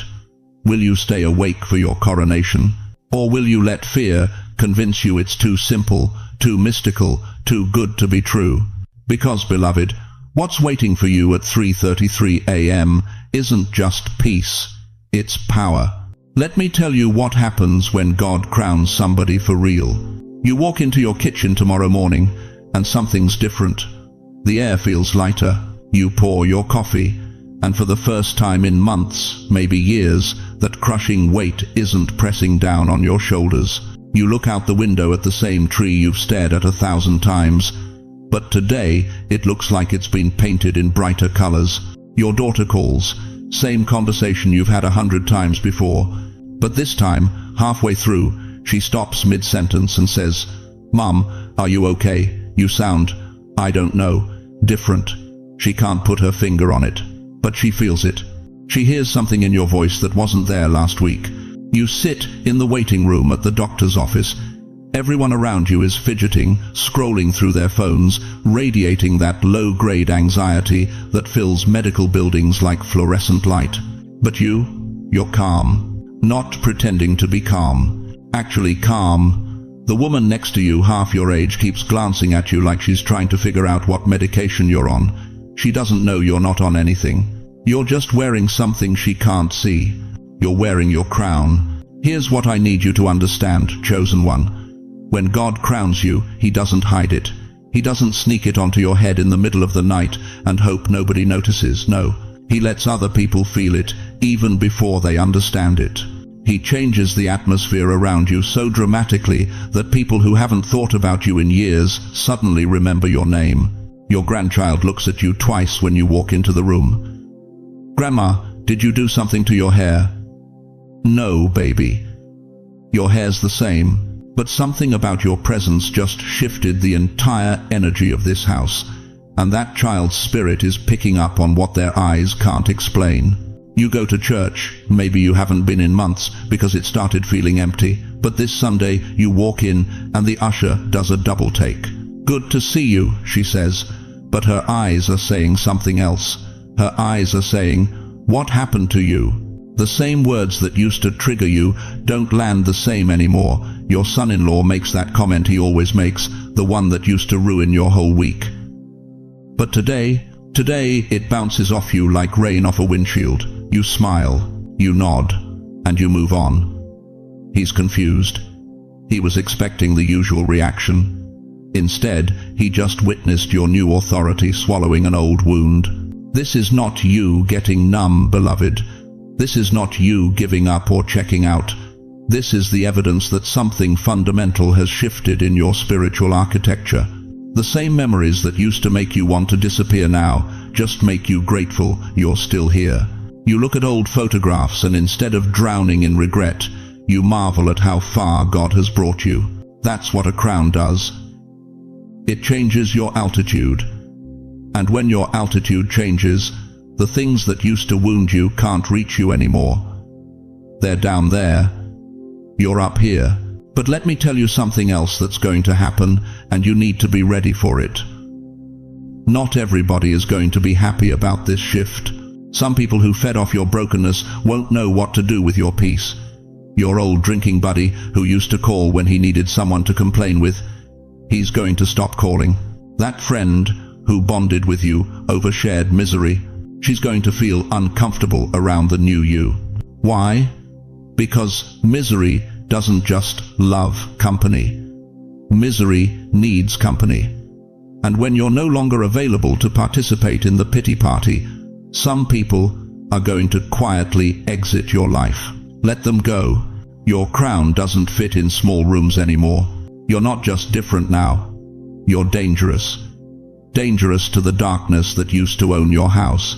Will you stay awake for your coronation? Or will you let fear convince you it's too simple, too mystical, too good to be true? Because, beloved, what's waiting for you at 3:33 a.m. isn't just peace, it's power. Let me tell you what happens when God crowns somebody for real. You walk into your kitchen tomorrow morning, and something's different. The air feels lighter. You pour your coffee, and for the first time in months, maybe years, that crushing weight isn't pressing down on your shoulders. You look out the window at the same tree you've stared at 1,000 times, but today it looks like it's been painted in brighter colors. Your daughter calls, same conversation you've had 100 times before, but this time, halfway through, she stops mid-sentence and says, "Mom, are you okay? You sound, I don't know, different." She can't put her finger on it, but she feels it. She hears something in your voice that wasn't there last week. You sit in the waiting room at the doctor's office. Everyone around you is fidgeting, scrolling through their phones, radiating that low-grade anxiety that fills medical buildings like fluorescent light. But you're calm. Not pretending to be calm. Actually calm. The woman next to you, half your age, keeps glancing at you like she's trying to figure out what medication you're on. She doesn't know you're not on anything. You're just wearing something she can't see. You're wearing your crown. Here's what I need you to understand, chosen one. When God crowns you, He doesn't hide it. He doesn't sneak it onto your head in the middle of the night and hope nobody notices. No, He lets other people feel it, even before they understand it. He changes the atmosphere around you so dramatically that people who haven't thought about you in years suddenly remember your name. Your grandchild looks at you twice when you walk into the room. "Grandma, did you do something to your hair?" "No, baby. Your hair's the same, but something about your presence just shifted the entire energy of this house, and that child's spirit is picking up on what their eyes can't explain." You go to church, maybe you haven't been in months because it started feeling empty, but this Sunday you walk in and the usher does a double take. "Good to see you," she says, but her eyes are saying something else. Her eyes are saying, "What happened to you?" The same words that used to trigger you don't land the same anymore. Your son-in-law makes that comment he always makes, the one that used to ruin your whole week. But today it bounces off you like rain off a windshield. You smile, you nod, and you move on. He's confused. He was expecting the usual reaction. Instead, he just witnessed your new authority swallowing an old wound. This is not you getting numb, beloved. This is not you giving up or checking out. This is the evidence that something fundamental has shifted in your spiritual architecture. The same memories that used to make you want to disappear now just make you grateful you're still here. You look at old photographs and instead of drowning in regret, you marvel at how far God has brought you. That's what a crown does. It changes your altitude. And when your altitude changes, the things that used to wound you can't reach you anymore. They're down there. You're up here. But let me tell you something else that's going to happen, and you need to be ready for it. Not everybody is going to be happy about this shift. Some people who fed off your brokenness won't know what to do with your peace. Your old drinking buddy who used to call when he needed someone to complain with, he's going to stop calling. That friend who bonded with you over shared misery, she's going to feel uncomfortable around the new you. Why? Because misery doesn't just love company. Misery needs company. And when you're no longer available to participate in the pity party, some people are going to quietly exit your life. Let them go. Your crown doesn't fit in small rooms anymore. You're not just different now. You're dangerous. Dangerous to the darkness that used to own your house.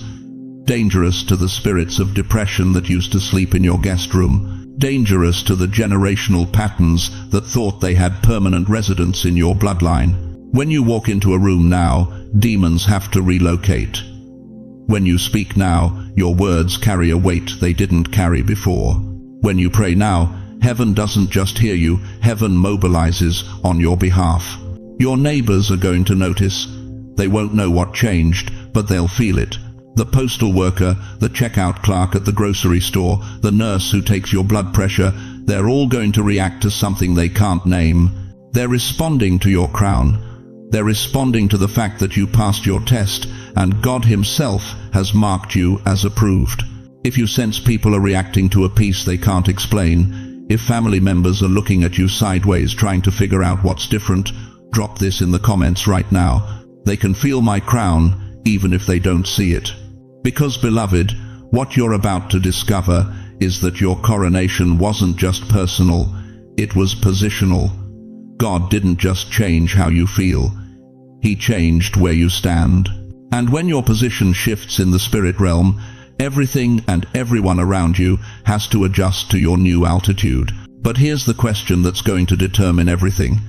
Dangerous to the spirits of depression that used to sleep in your guest room. Dangerous to the generational patterns that thought they had permanent residence in your bloodline. When you walk into a room now, demons have to relocate. When you speak now, your words carry a weight they didn't carry before. When you pray now, heaven doesn't just hear you, heaven mobilizes on your behalf. Your neighbors are going to notice. They won't know what changed, but they'll feel it. The postal worker, the checkout clerk at the grocery store, the nurse who takes your blood pressure, they're all going to react to something they can't name. They're responding to your crown. They're responding to the fact that you passed your test and God Himself has marked you as approved. If you sense people are reacting to a peace they can't explain, if family members are looking at you sideways trying to figure out what's different, drop this in the comments right now. They can feel my crown even if they don't see it. Because, beloved, what you're about to discover is that your coronation wasn't just personal, it was positional. God didn't just change how you feel, He changed where you stand. And when your position shifts in the spirit realm, everything and everyone around you has to adjust to your new altitude. But here's the question that's going to determine everything.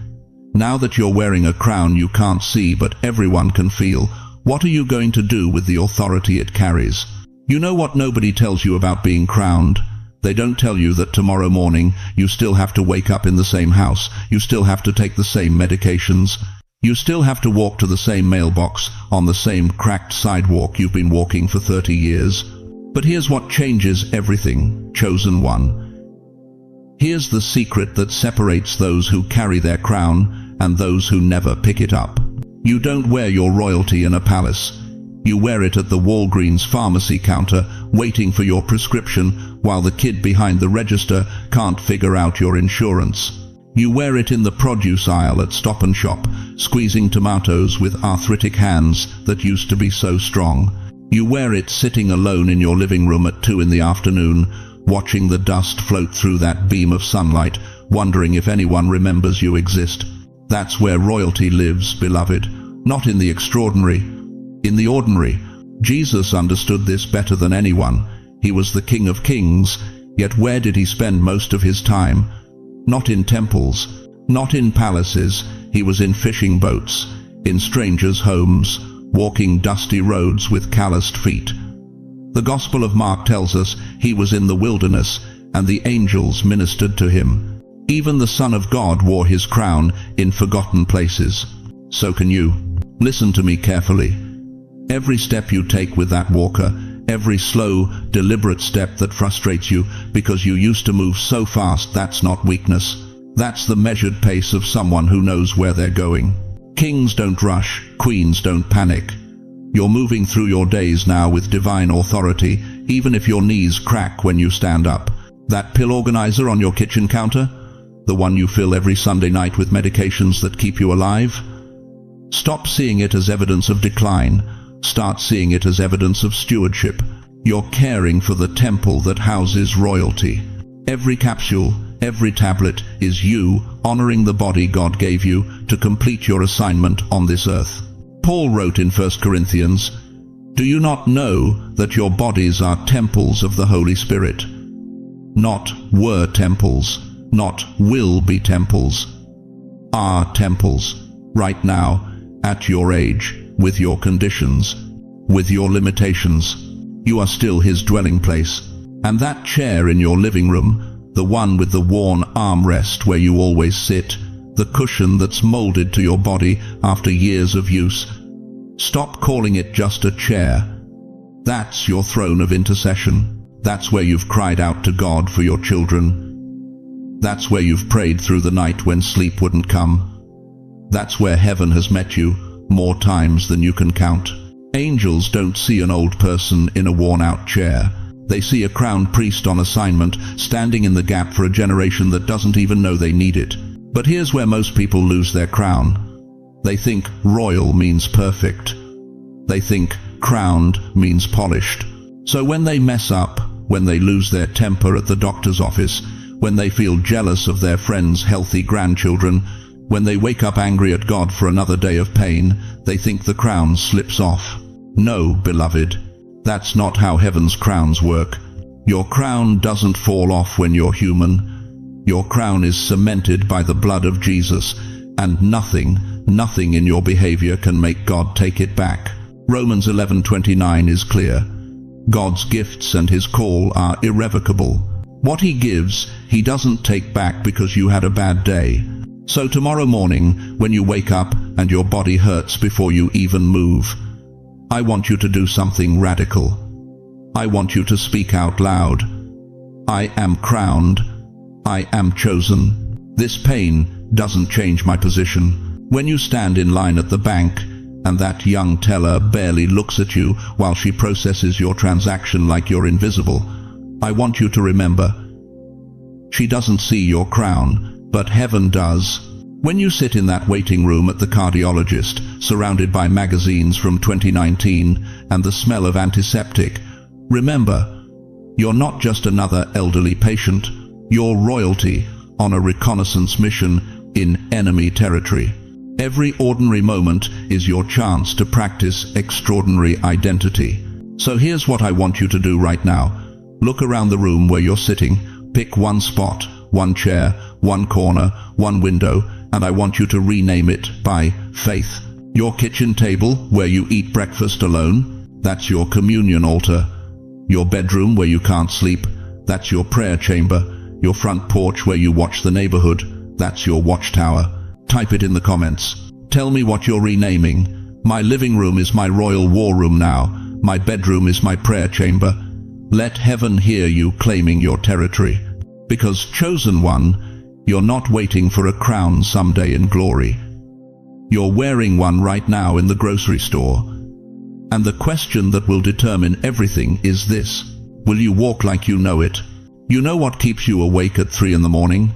Now that you're wearing a crown you can't see but everyone can feel, what are you going to do with the authority it carries? You know what nobody tells you about being crowned? They don't tell you that tomorrow morning you still have to wake up in the same house, you still have to take the same medications, you still have to walk to the same mailbox on the same cracked sidewalk you've been walking for 30 years. But here's what changes everything, chosen one. Here's the secret that separates those who carry their crown and those who never pick it up. You don't wear your royalty in a palace. You wear it at the Walgreens pharmacy counter, waiting for your prescription while the kid behind the register can't figure out your insurance. You wear it in the produce aisle at Stop and Shop, squeezing tomatoes with arthritic hands that used to be so strong. You wear it sitting alone in your living room at 2 in the afternoon, watching the dust float through that beam of sunlight, wondering if anyone remembers you exist. That's where royalty lives, beloved, not in the extraordinary, in the ordinary. Jesus understood this better than anyone. He was the King of Kings, yet where did He spend most of His time? Not in temples, not in palaces. He was in fishing boats, in strangers' homes, walking dusty roads with calloused feet. The Gospel of Mark tells us He was in the wilderness, and the angels ministered to Him. Even the Son of God wore His crown in forgotten places. So can you. Listen to me carefully. Every step you take with that walker, every slow, deliberate step that frustrates you because you used to move so fast, that's not weakness. That's the measured pace of someone who knows where they're going. Kings don't rush, queens don't panic. You're moving through your days now with divine authority, even if your knees crack when you stand up. That pill organizer on your kitchen counter? The one you fill every Sunday night with medications that keep you alive? Stop seeing it as evidence of decline. Start seeing it as evidence of stewardship. You're caring for the temple that houses royalty. Every capsule, every tablet is you honoring the body God gave you to complete your assignment on this earth. Paul wrote in 1 Corinthians, "Do you not know that your bodies are temples of the Holy Spirit? Not were temples, not will be temples, are temples, right now, at your age, with your conditions, with your limitations. You are still His dwelling place. And that chair in your living room, the one with the worn armrest where you always sit, the cushion that's molded to your body after years of use, stop calling it just a chair. That's your throne of intercession. That's where you've cried out to God for your children. That's where you've prayed through the night when sleep wouldn't come. That's where heaven has met you more times than you can count. Angels don't see an old person in a worn-out chair. They see a crowned priest on assignment, standing in the gap for a generation that doesn't even know they need it. But here's where most people lose their crown. They think royal means perfect. They think crowned means polished. So when they mess up, when they lose their temper at the doctor's office, when they feel jealous of their friends' healthy grandchildren, when they wake up angry at God for another day of pain, they think the crown slips off. No, beloved, that's not how heaven's crowns work. Your crown doesn't fall off when you're human. Your crown is cemented by the blood of Jesus, and nothing in your behavior can make God take it back. Romans 11:29 is clear. God's gifts and his call are irrevocable. What he gives, he doesn't take back because you had a bad day. So tomorrow morning, when you wake up and your body hurts before you even move, I want you to do something radical. I want you to speak out loud. I am crowned. I am chosen. This pain doesn't change my position. When you stand in line at the bank and that young teller barely looks at you while she processes your transaction like you're invisible, I want you to remember, she doesn't see your crown, but heaven does. When you sit in that waiting room at the cardiologist, surrounded by magazines from 2019 and the smell of antiseptic, remember, you're not just another elderly patient, you're royalty on a reconnaissance mission in enemy territory. Every ordinary moment is your chance to practice extraordinary identity. So here's what I want you to do right now. Look around the room where you're sitting, pick one spot, one chair, one corner, one window, and I want you to rename it by faith. Your kitchen table where you eat breakfast alone, that's your communion altar. Your bedroom where you can't sleep, that's your prayer chamber. Your front porch where you watch the neighborhood, that's your watchtower. Type it in the comments. Tell me what you're renaming. My living room is my royal war room now. My bedroom is my prayer chamber. Let heaven hear you claiming your territory. Because chosen one, you're not waiting for a crown someday in glory. You're wearing one right now in the grocery store. And the question that will determine everything is this: will you walk like you know it? You know what keeps you awake at 3 in the morning?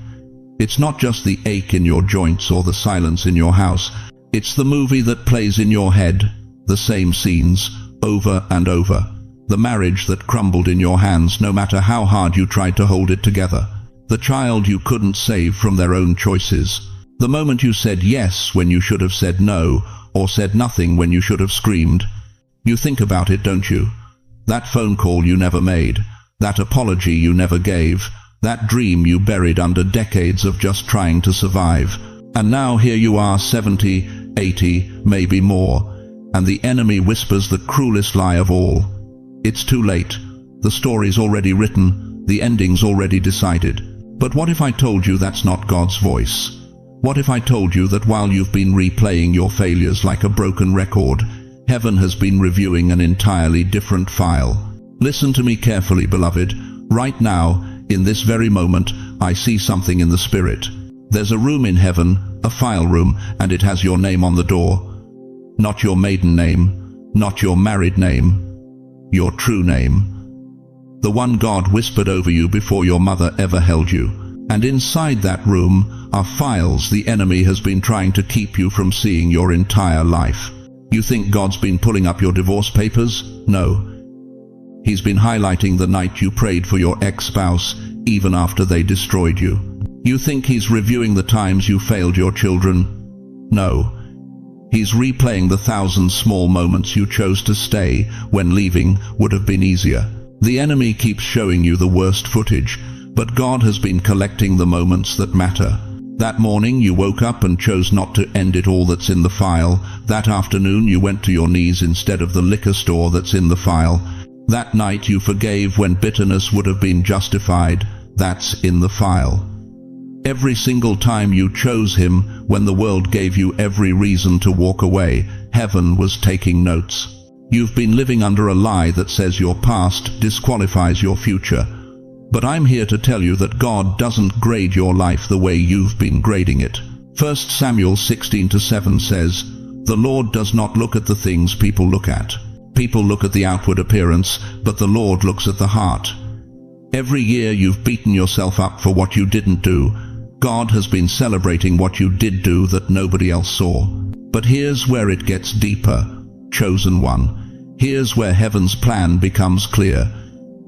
It's not just the ache in your joints or the silence in your house. It's the movie that plays in your head, the same scenes, over and over. The marriage that crumbled in your hands no matter how hard you tried to hold it together. The child you couldn't save from their own choices. The moment you said yes when you should have said no, or said nothing when you should have screamed. You think about it, don't you? That phone call you never made. That apology you never gave. That dream you buried under decades of just trying to survive. And now here you are, 70, 80, maybe more. And the enemy whispers the cruelest lie of all. It's too late. The story's already written. The ending's already decided. But what if I told you that's not God's voice? What if I told you that while you've been replaying your failures like a broken record, heaven has been reviewing an entirely different file? Listen to me carefully, beloved. Right now, in this very moment, I see something in the spirit. There's a room in heaven, a file room, and it has your name on the door. Not your maiden name, not your married name, your true name. The one God whispered over you before your mother ever held you. And inside that room are files the enemy has been trying to keep you from seeing your entire life. You think God's been pulling up your divorce papers? No. He's been highlighting the night you prayed for your ex-spouse, even after they destroyed you. You think he's reviewing the times you failed your children? No. He's replaying the 1,000 small moments you chose to stay when leaving would have been easier. The enemy keeps showing you the worst footage, but God has been collecting the moments that matter. That morning you woke up and chose not to end it all that's in the file. That afternoon you went to your knees instead of the liquor store that's in the file. That night you forgave when bitterness would have been justified. That's in the file. Every single time you chose him when the world gave you every reason to walk away, heaven was taking notes. You've been living under a lie that says your past disqualifies your future. But I'm here to tell you that God doesn't grade your life the way you've been grading it. 1 Samuel 16:7 says, "The Lord does not look at the things people look at. People look at the outward appearance, but the Lord looks at the heart." Every year you've beaten yourself up for what you didn't do. God has been celebrating what you did do that nobody else saw. But here's where it gets deeper, chosen one. Here's where heaven's plan becomes clear.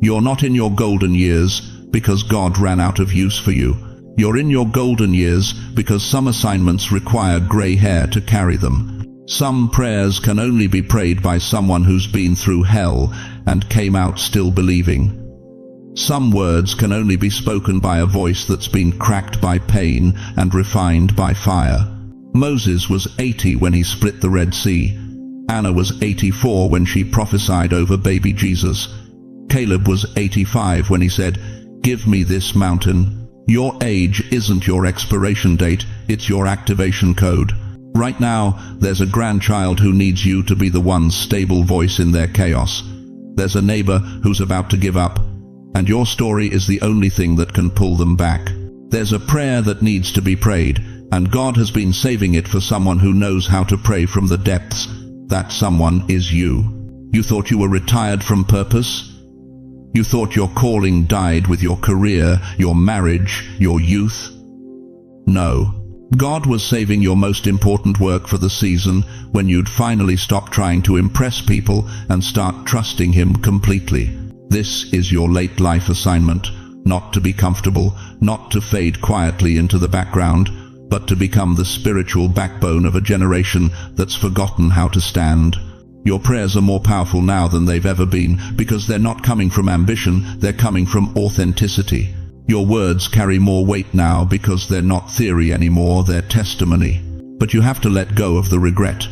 You're not in your golden years because God ran out of use for you. You're in your golden years because some assignments require gray hair to carry them. Some prayers can only be prayed by someone who's been through hell and came out still believing. Some words can only be spoken by a voice that's been cracked by pain and refined by fire. Moses was 80 when he split the Red Sea. Anna was 84 when she prophesied over baby Jesus. Caleb was 85 when he said, "Give me this mountain." Your age isn't your expiration date, it's your activation code. Right now, there's a grandchild who needs you to be the one stable voice in their chaos. There's a neighbor who's about to give up, and your story is the only thing that can pull them back. There's a prayer that needs to be prayed, and God has been saving it for someone who knows how to pray from the depths. That someone is you. You thought you were retired from purpose? You thought your calling died with your career, your marriage, your youth? No. God was saving your most important work for the season when you'd finally stop trying to impress people and start trusting Him completely. This is your late life assignment, not to be comfortable, not to fade quietly into the background, but to become the spiritual backbone of a generation that's forgotten how to stand. Your prayers are more powerful now than they've ever been because they're not coming from ambition, they're coming from authenticity. Your words carry more weight now because they're not theory anymore, they're testimony. But you have to let go of the regret.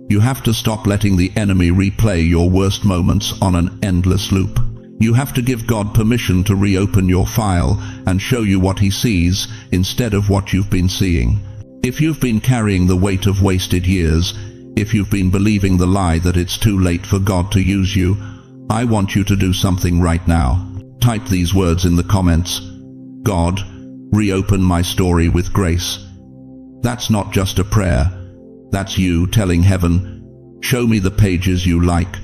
You have to stop letting the enemy replay your worst moments on an endless loop. You have to give God permission to reopen your file and show you what He sees instead of what you've been seeing. If you've been carrying the weight of wasted years, if you've been believing the lie that it's too late for God to use you, I want you to do something right now. Type these words in the comments. God, reopen my story with grace. That's not just a prayer. That's you telling heaven, show me the pages you like,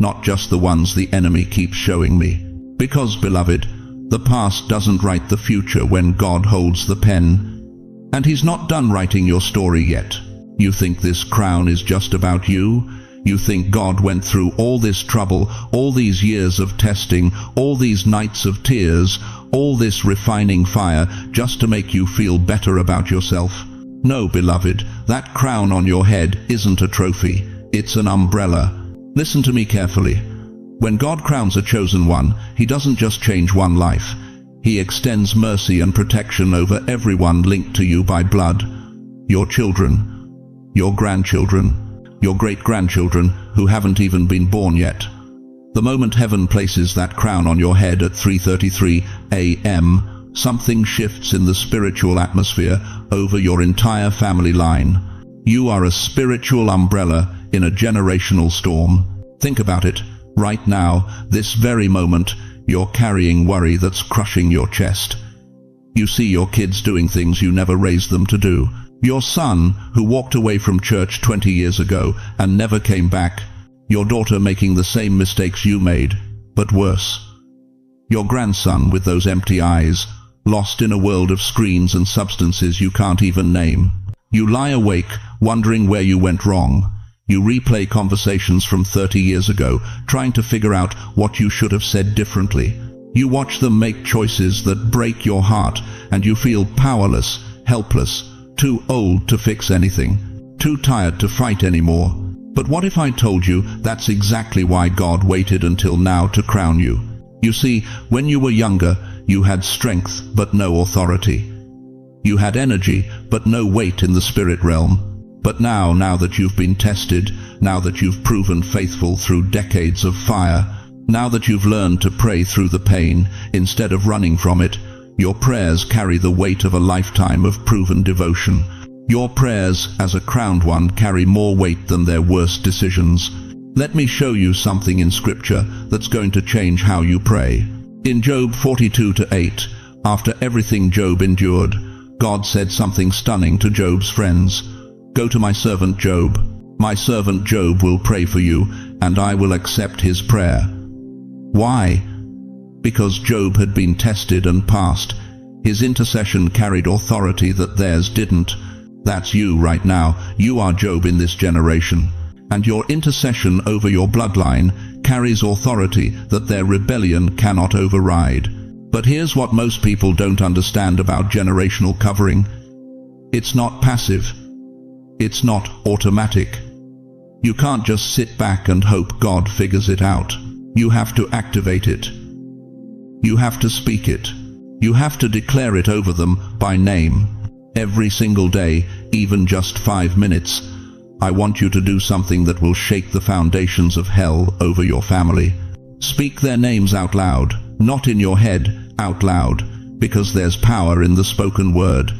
not just the ones the enemy keeps showing me. Because, beloved, the past doesn't write the future when God holds the pen. And He's not done writing your story yet. You think this crown is just about you? You think God went through all this trouble, all these years of testing, all these nights of tears, all this refining fire just to make you feel better about yourself? No, beloved, that crown on your head isn't a trophy. It's an umbrella. Listen to me carefully. When God crowns a chosen one, He doesn't just change one life. He extends mercy and protection over everyone linked to you by blood. Your children, your grandchildren, your great-grandchildren who haven't even been born yet. The moment heaven places that crown on your head at 3:33 a.m., something shifts in the spiritual atmosphere over your entire family line. You are a spiritual umbrella in a generational storm. Think about it. Right now, this very moment, you're carrying worry that's crushing your chest. You see your kids doing things you never raised them to do. Your son, who walked away from church 20 years ago and never came back. Your daughter making the same mistakes you made, but worse. Your grandson with those empty eyes, lost in a world of screens and substances you can't even name. You lie awake, wondering where you went wrong. You replay conversations from 30 years ago, trying to figure out what you should have said differently. You watch them make choices that break your heart, and you feel powerless, helpless, too old to fix anything, too tired to fight anymore. But what if I told you that's exactly why God waited until now to crown you? You see, when you were younger, you had strength but no authority. You had energy but no weight in the spirit realm. But now that you've been tested, now that you've proven faithful through decades of fire, now that you've learned to pray through the pain instead of running from it, your prayers carry the weight of a lifetime of proven devotion. Your prayers, as a crowned one, carry more weight than their worst decisions. Let me show you something in Scripture that's going to change how you pray. In Job 42:8, after everything Job endured, God said something stunning to Job's friends. Go to my servant Job. My servant Job will pray for you, and I will accept his prayer. Why? Because Job had been tested and passed. His intercession carried authority that theirs didn't. That's you right now. You are Job in this generation. And your intercession over your bloodline carries authority that their rebellion cannot override. But here's what most people don't understand about generational covering. It's not passive. It's not automatic. You can't just sit back and hope God figures it out. You have to activate it. You have to speak it. You have to declare it over them by name. Every single day, even just 5 minutes, I want you to do something that will shake the foundations of hell over your family. Speak their names out loud, not in your head, out loud, because there's power in the spoken word.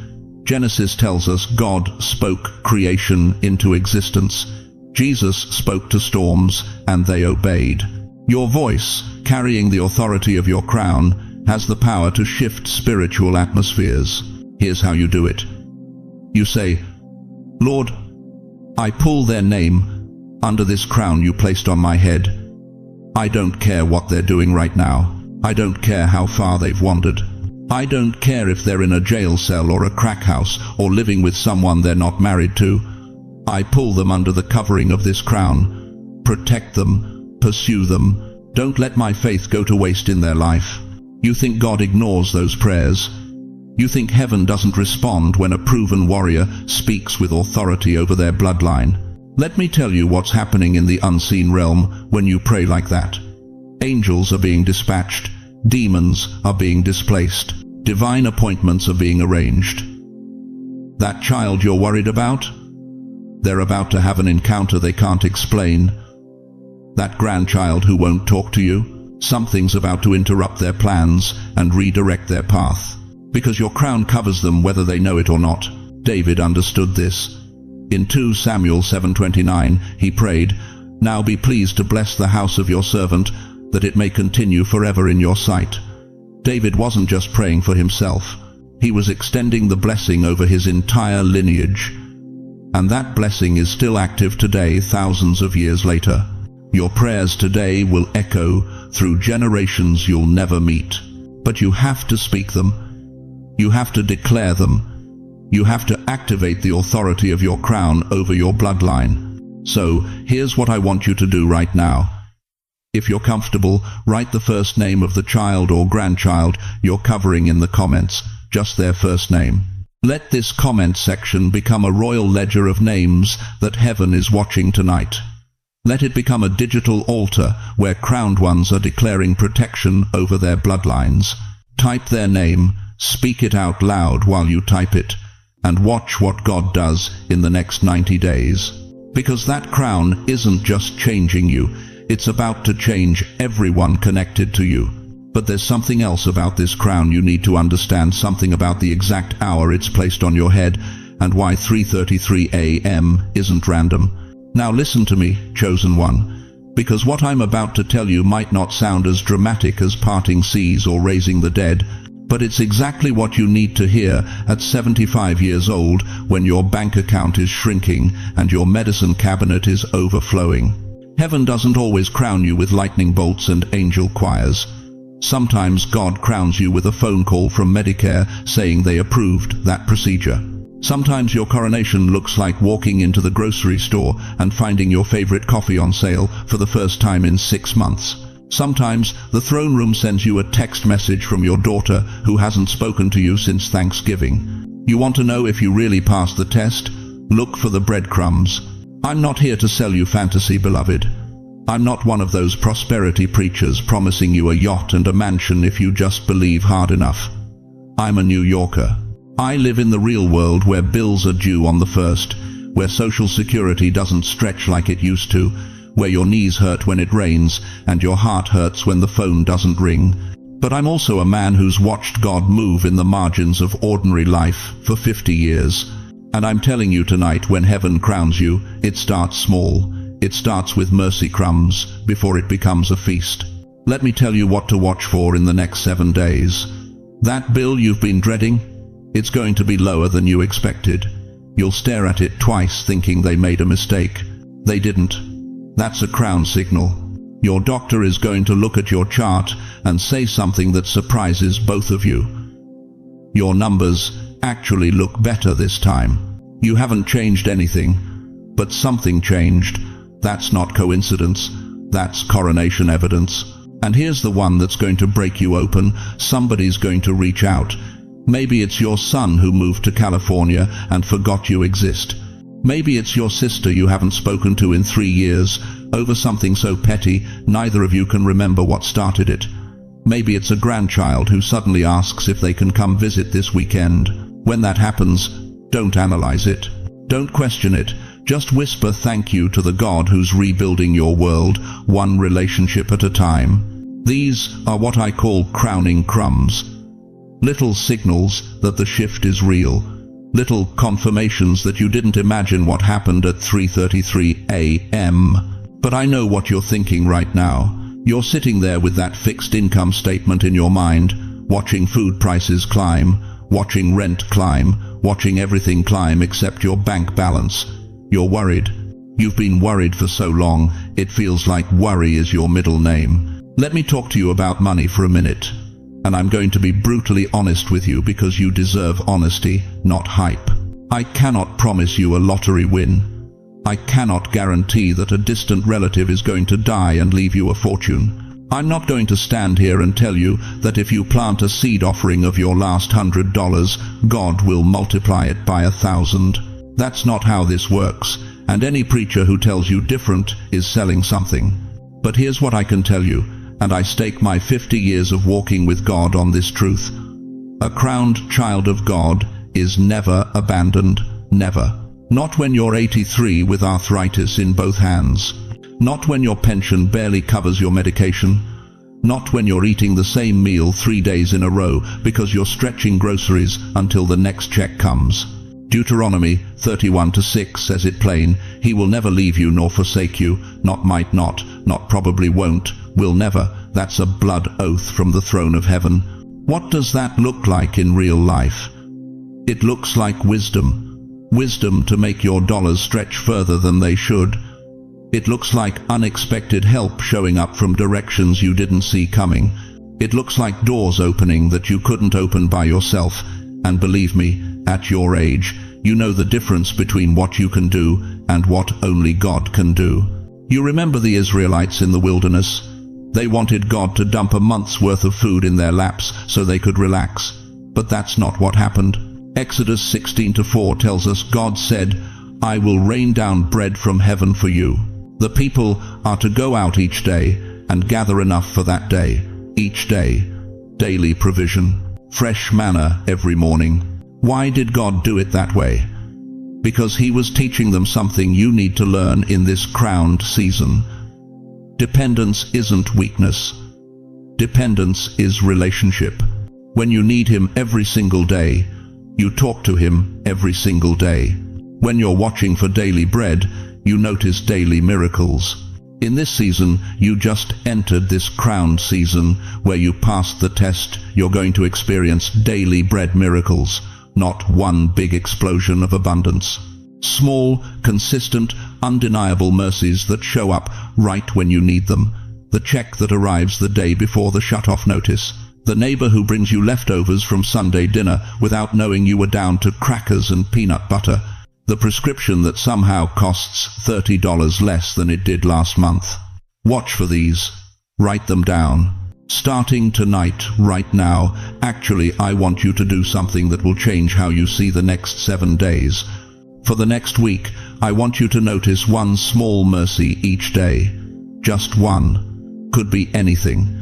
Genesis tells us God spoke creation into existence. Jesus spoke to storms, and they obeyed. Your voice, carrying the authority of your crown, has the power to shift spiritual atmospheres. Here's how you do it. You say, Lord, I pull their name under this crown you placed on my head. I don't care what they're doing right now. I don't care how far they've wandered. I don't care if they're in a jail cell or a crack house or living with someone they're not married to. I pull them under the covering of this crown. Protect them. Pursue them. Don't let my faith go to waste in their life. You think God ignores those prayers? You think heaven doesn't respond when a proven warrior speaks with authority over their bloodline? Let me tell you what's happening in the unseen realm when you pray like that. Angels are being dispatched. Demons are being displaced. Divine appointments are being arranged. That child you're worried about? They're about to have an encounter they can't explain. That grandchild who won't talk to you? Something's about to interrupt their plans and redirect their path. Because your crown covers them whether they know it or not. David understood this. In 2 Samuel 7:29, he prayed, Now be pleased to bless the house of your servant, that it may continue forever in your sight. David wasn't just praying for himself. He was extending the blessing over his entire lineage. And that blessing is still active today, thousands of years later. Your prayers today will echo through generations you'll never meet. But you have to speak them. You have to declare them. You have to activate the authority of your crown over your bloodline. So, here's what I want you to do right now. If you're comfortable, write the first name of the child or grandchild you're covering in the comments, just their first name. Let this comment section become a royal ledger of names that heaven is watching tonight. Let it become a digital altar where crowned ones are declaring protection over their bloodlines. Type their name, speak it out loud while you type it, and watch what God does in the next 90 days. Because that crown isn't just changing you, it's about to change everyone connected to you. But there's something else about this crown you need to understand, something about the exact hour it's placed on your head, and why 3:33 a.m. isn't random. Now listen to me, chosen one, because what I'm about to tell you might not sound as dramatic as parting seas or raising the dead, but it's exactly what you need to hear at 75 years old when your bank account is shrinking and your medicine cabinet is overflowing. Heaven doesn't always crown you with lightning bolts and angel choirs. Sometimes God crowns you with a phone call from Medicare saying they approved that procedure. Sometimes your coronation looks like walking into the grocery store and finding your favorite coffee on sale for the first time in 6 months. Sometimes the throne room sends you a text message from your daughter who hasn't spoken to you since Thanksgiving. You want to know if you really passed the test? Look for the breadcrumbs. I'm not here to sell you fantasy, beloved. I'm not one of those prosperity preachers promising you a yacht and a mansion if you just believe hard enough. I'm a New Yorker. I live in the real world where bills are due on the 1st, where Social Security doesn't stretch like it used to, where your knees hurt when it rains and your heart hurts when the phone doesn't ring. But I'm also a man who's watched God move in the margins of ordinary life for 50 years. And I'm telling you tonight, when heaven crowns you, it starts small. It starts with mercy crumbs before it becomes a feast. Let me tell you what to watch for in the next 7 days. That bill you've been dreading, it's going to be lower than you expected. You'll stare at it twice thinking they made a mistake. They didn't. That's a crown signal. Your doctor is going to look at your chart and say something that surprises both of you. Your numbers actually look better this time. You haven't changed anything, but something changed. That's not coincidence. That's coronation evidence. And here's the one that's going to break you open. Somebody's going to reach out. Maybe it's your son who moved to California and forgot you exist. Maybe it's your sister you haven't spoken to in 3 years, over something so petty neither of you can remember what started it. Maybe it's a grandchild who suddenly asks if they can come visit this weekend. When that happens, don't analyze it. Don't question it. Just whisper thank you to the God who's rebuilding your world, one relationship at a time. These are what I call crowning crumbs. Little signals that the shift is real. Little confirmations that you didn't imagine what happened at 3:33 a.m. But I know what you're thinking right now. You're sitting there with that fixed income statement in your mind, watching food prices climb, watching rent climb, watching everything climb except your bank balance. You're worried. You've been worried for so long, it feels like worry is your middle name. Let me talk to you about money for a minute. And I'm going to be brutally honest with you because you deserve honesty, not hype. I cannot promise you a lottery win. I cannot guarantee that a distant relative is going to die and leave you a fortune. I'm not going to stand here and tell you that if you plant a seed offering of your last $100, God will multiply it by 1,000. That's not how this works, and any preacher who tells you different is selling something. But here's what I can tell you, and I stake my 50 years of walking with God on this truth. A crowned child of God is never abandoned, never. Not when you're 83 with arthritis in both hands. Not when your pension barely covers your medication. Not when you're eating the same meal 3 days in a row because you're stretching groceries until the next check comes. Deuteronomy 31:6 says it plain, He will never leave you nor forsake you, not might not probably won't, will never. That's a blood oath from the throne of heaven. What does that look like in real life? It looks like wisdom. Wisdom to make your dollars stretch further than they should. It looks like unexpected help showing up from directions you didn't see coming. It looks like doors opening that you couldn't open by yourself. And believe me, at your age, you know the difference between what you can do and what only God can do. You remember the Israelites in the wilderness? They wanted God to dump a month's worth of food in their laps so they could relax. But that's not what happened. Exodus 16:4 tells us God said, I will rain down bread from heaven for you. The people are to go out each day and gather enough for that day. Each day. Daily provision. Fresh manna every morning. Why did God do it that way? Because He was teaching them something you need to learn in this crowned season. Dependence isn't weakness. Dependence is relationship. When you need Him every single day, you talk to Him every single day. When you're watching for daily bread, you notice daily miracles. In this season, you just entered this crowned season where you passed the test. You're going to experience daily bread miracles, not one big explosion of abundance. Small, consistent, undeniable mercies that show up right when you need them. The check that arrives the day before the shut-off notice. The neighbor who brings you leftovers from Sunday dinner without knowing you were down to crackers and peanut butter. The prescription that somehow costs $30 less than it did last month. Watch for these. Write them down. Starting tonight, right now, actually I want you to do something that will change how you see the next 7 days. For the next week, I want you to notice one small mercy each day. Just one. Could be anything.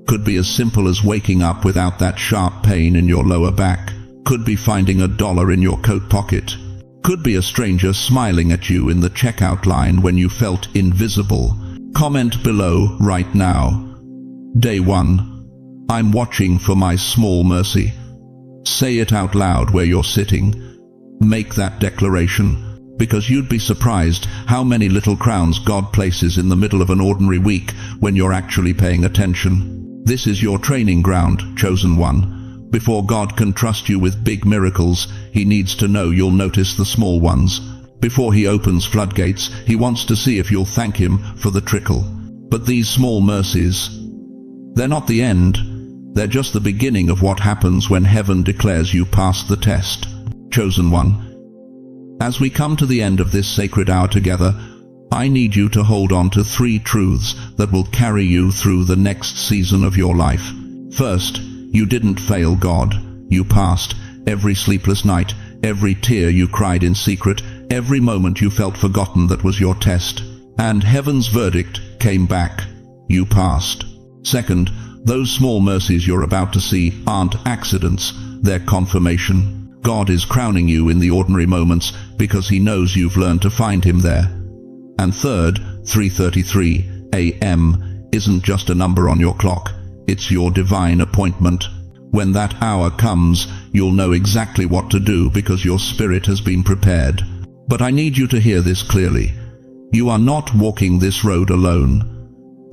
Could be as simple as waking up without that sharp pain in your lower back. Could be finding $1 in your coat pocket. Could be a stranger smiling at you in the checkout line when you felt invisible. Comment below right now. Day 1. I'm watching for my small mercy. Say it out loud where you're sitting. Make that declaration. Because you'd be surprised how many little crowns God places in the middle of an ordinary week when you're actually paying attention. This is your training ground, chosen one. Before God can trust you with big miracles, He needs to know you'll notice the small ones. Before He opens floodgates, He wants to see if you'll thank Him for the trickle. But these small mercies, they're not the end. They're just the beginning of what happens when heaven declares you passed the test. Chosen one. As we come to the end of this sacred hour together, I need you to hold on to 3 truths that will carry you through the next season of your life. First, you didn't fail God. You passed. Every sleepless night, every tear you cried in secret, every moment you felt forgotten, that was your test. And heaven's verdict came back. You passed. Second, those small mercies you're about to see aren't accidents, they're confirmation. God is crowning you in the ordinary moments because He knows you've learned to find Him there. And third, 3:33 a.m. isn't just a number on your clock, it's your divine appointment. When that hour comes, you'll know exactly what to do because your spirit has been prepared. But I need you to hear this clearly. You are not walking this road alone.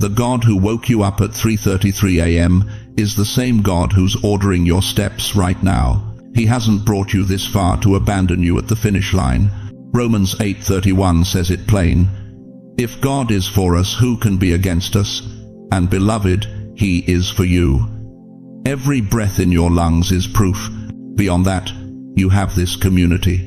The God who woke you up at 3:33 a.m. is the same God who's ordering your steps right now. He hasn't brought you this far to abandon you at the finish line. Romans 8:31 says it plain. If God is for us, who can be against us? And beloved, He is for you. Every breath in your lungs is proof. Beyond that, you have this community.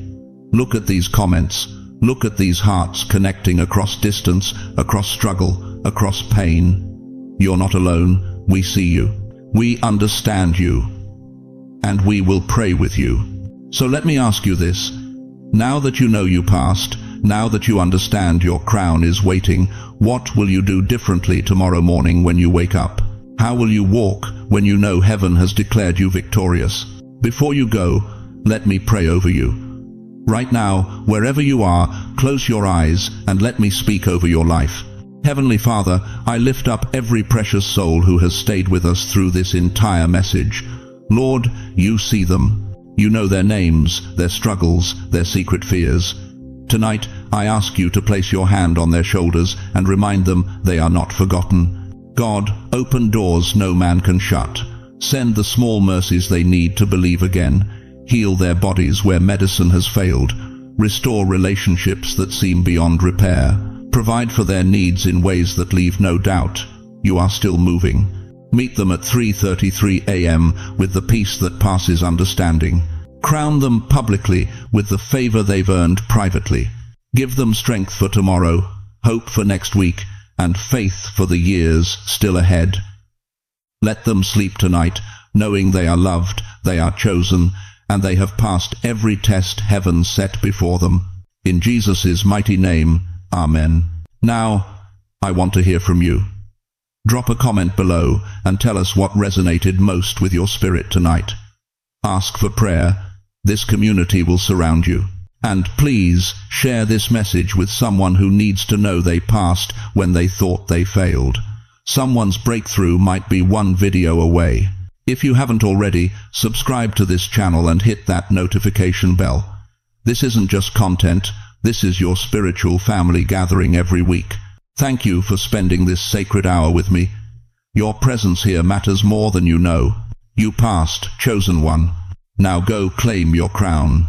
Look at these comments. Look at these hearts connecting across distance, across struggle, across pain. You're not alone. We see you. We understand you. And we will pray with you. So let me ask you this. Now that you know you passed, now that you understand your crown is waiting, what will you do differently tomorrow morning when you wake up? How will you walk when you know heaven has declared you victorious? Before you go, let me pray over you. Right now, wherever you are, close your eyes and let me speak over your life. Heavenly Father, I lift up every precious soul who has stayed with us through this entire message. Lord, you see them. You know their names, their struggles, their secret fears. Tonight, I ask you to place your hand on their shoulders and remind them they are not forgotten. God, open doors no man can shut. Send the small mercies they need to believe again. Heal their bodies where medicine has failed. Restore relationships that seem beyond repair. Provide for their needs in ways that leave no doubt you are still moving. Meet them at 3:33 a.m. with the peace that passes understanding. Crown them publicly with the favor they've earned privately. Give them strength for tomorrow, hope for next week, and faith for the years still ahead. Let them sleep tonight, knowing they are loved, they are chosen, and they have passed every test heaven set before them. In Jesus' mighty name, Amen. Now, I want to hear from you. Drop a comment below and tell us what resonated most with your spirit tonight. Ask for prayer. This community will surround you. And please share this message with someone who needs to know they passed when they thought they failed. Someone's breakthrough might be one video away. If you haven't already, subscribe to this channel and hit that notification bell. This isn't just content, this is your spiritual family gathering every week. Thank you for spending this sacred hour with me. Your presence here matters more than you know. You passed, chosen one. Now go claim your crown.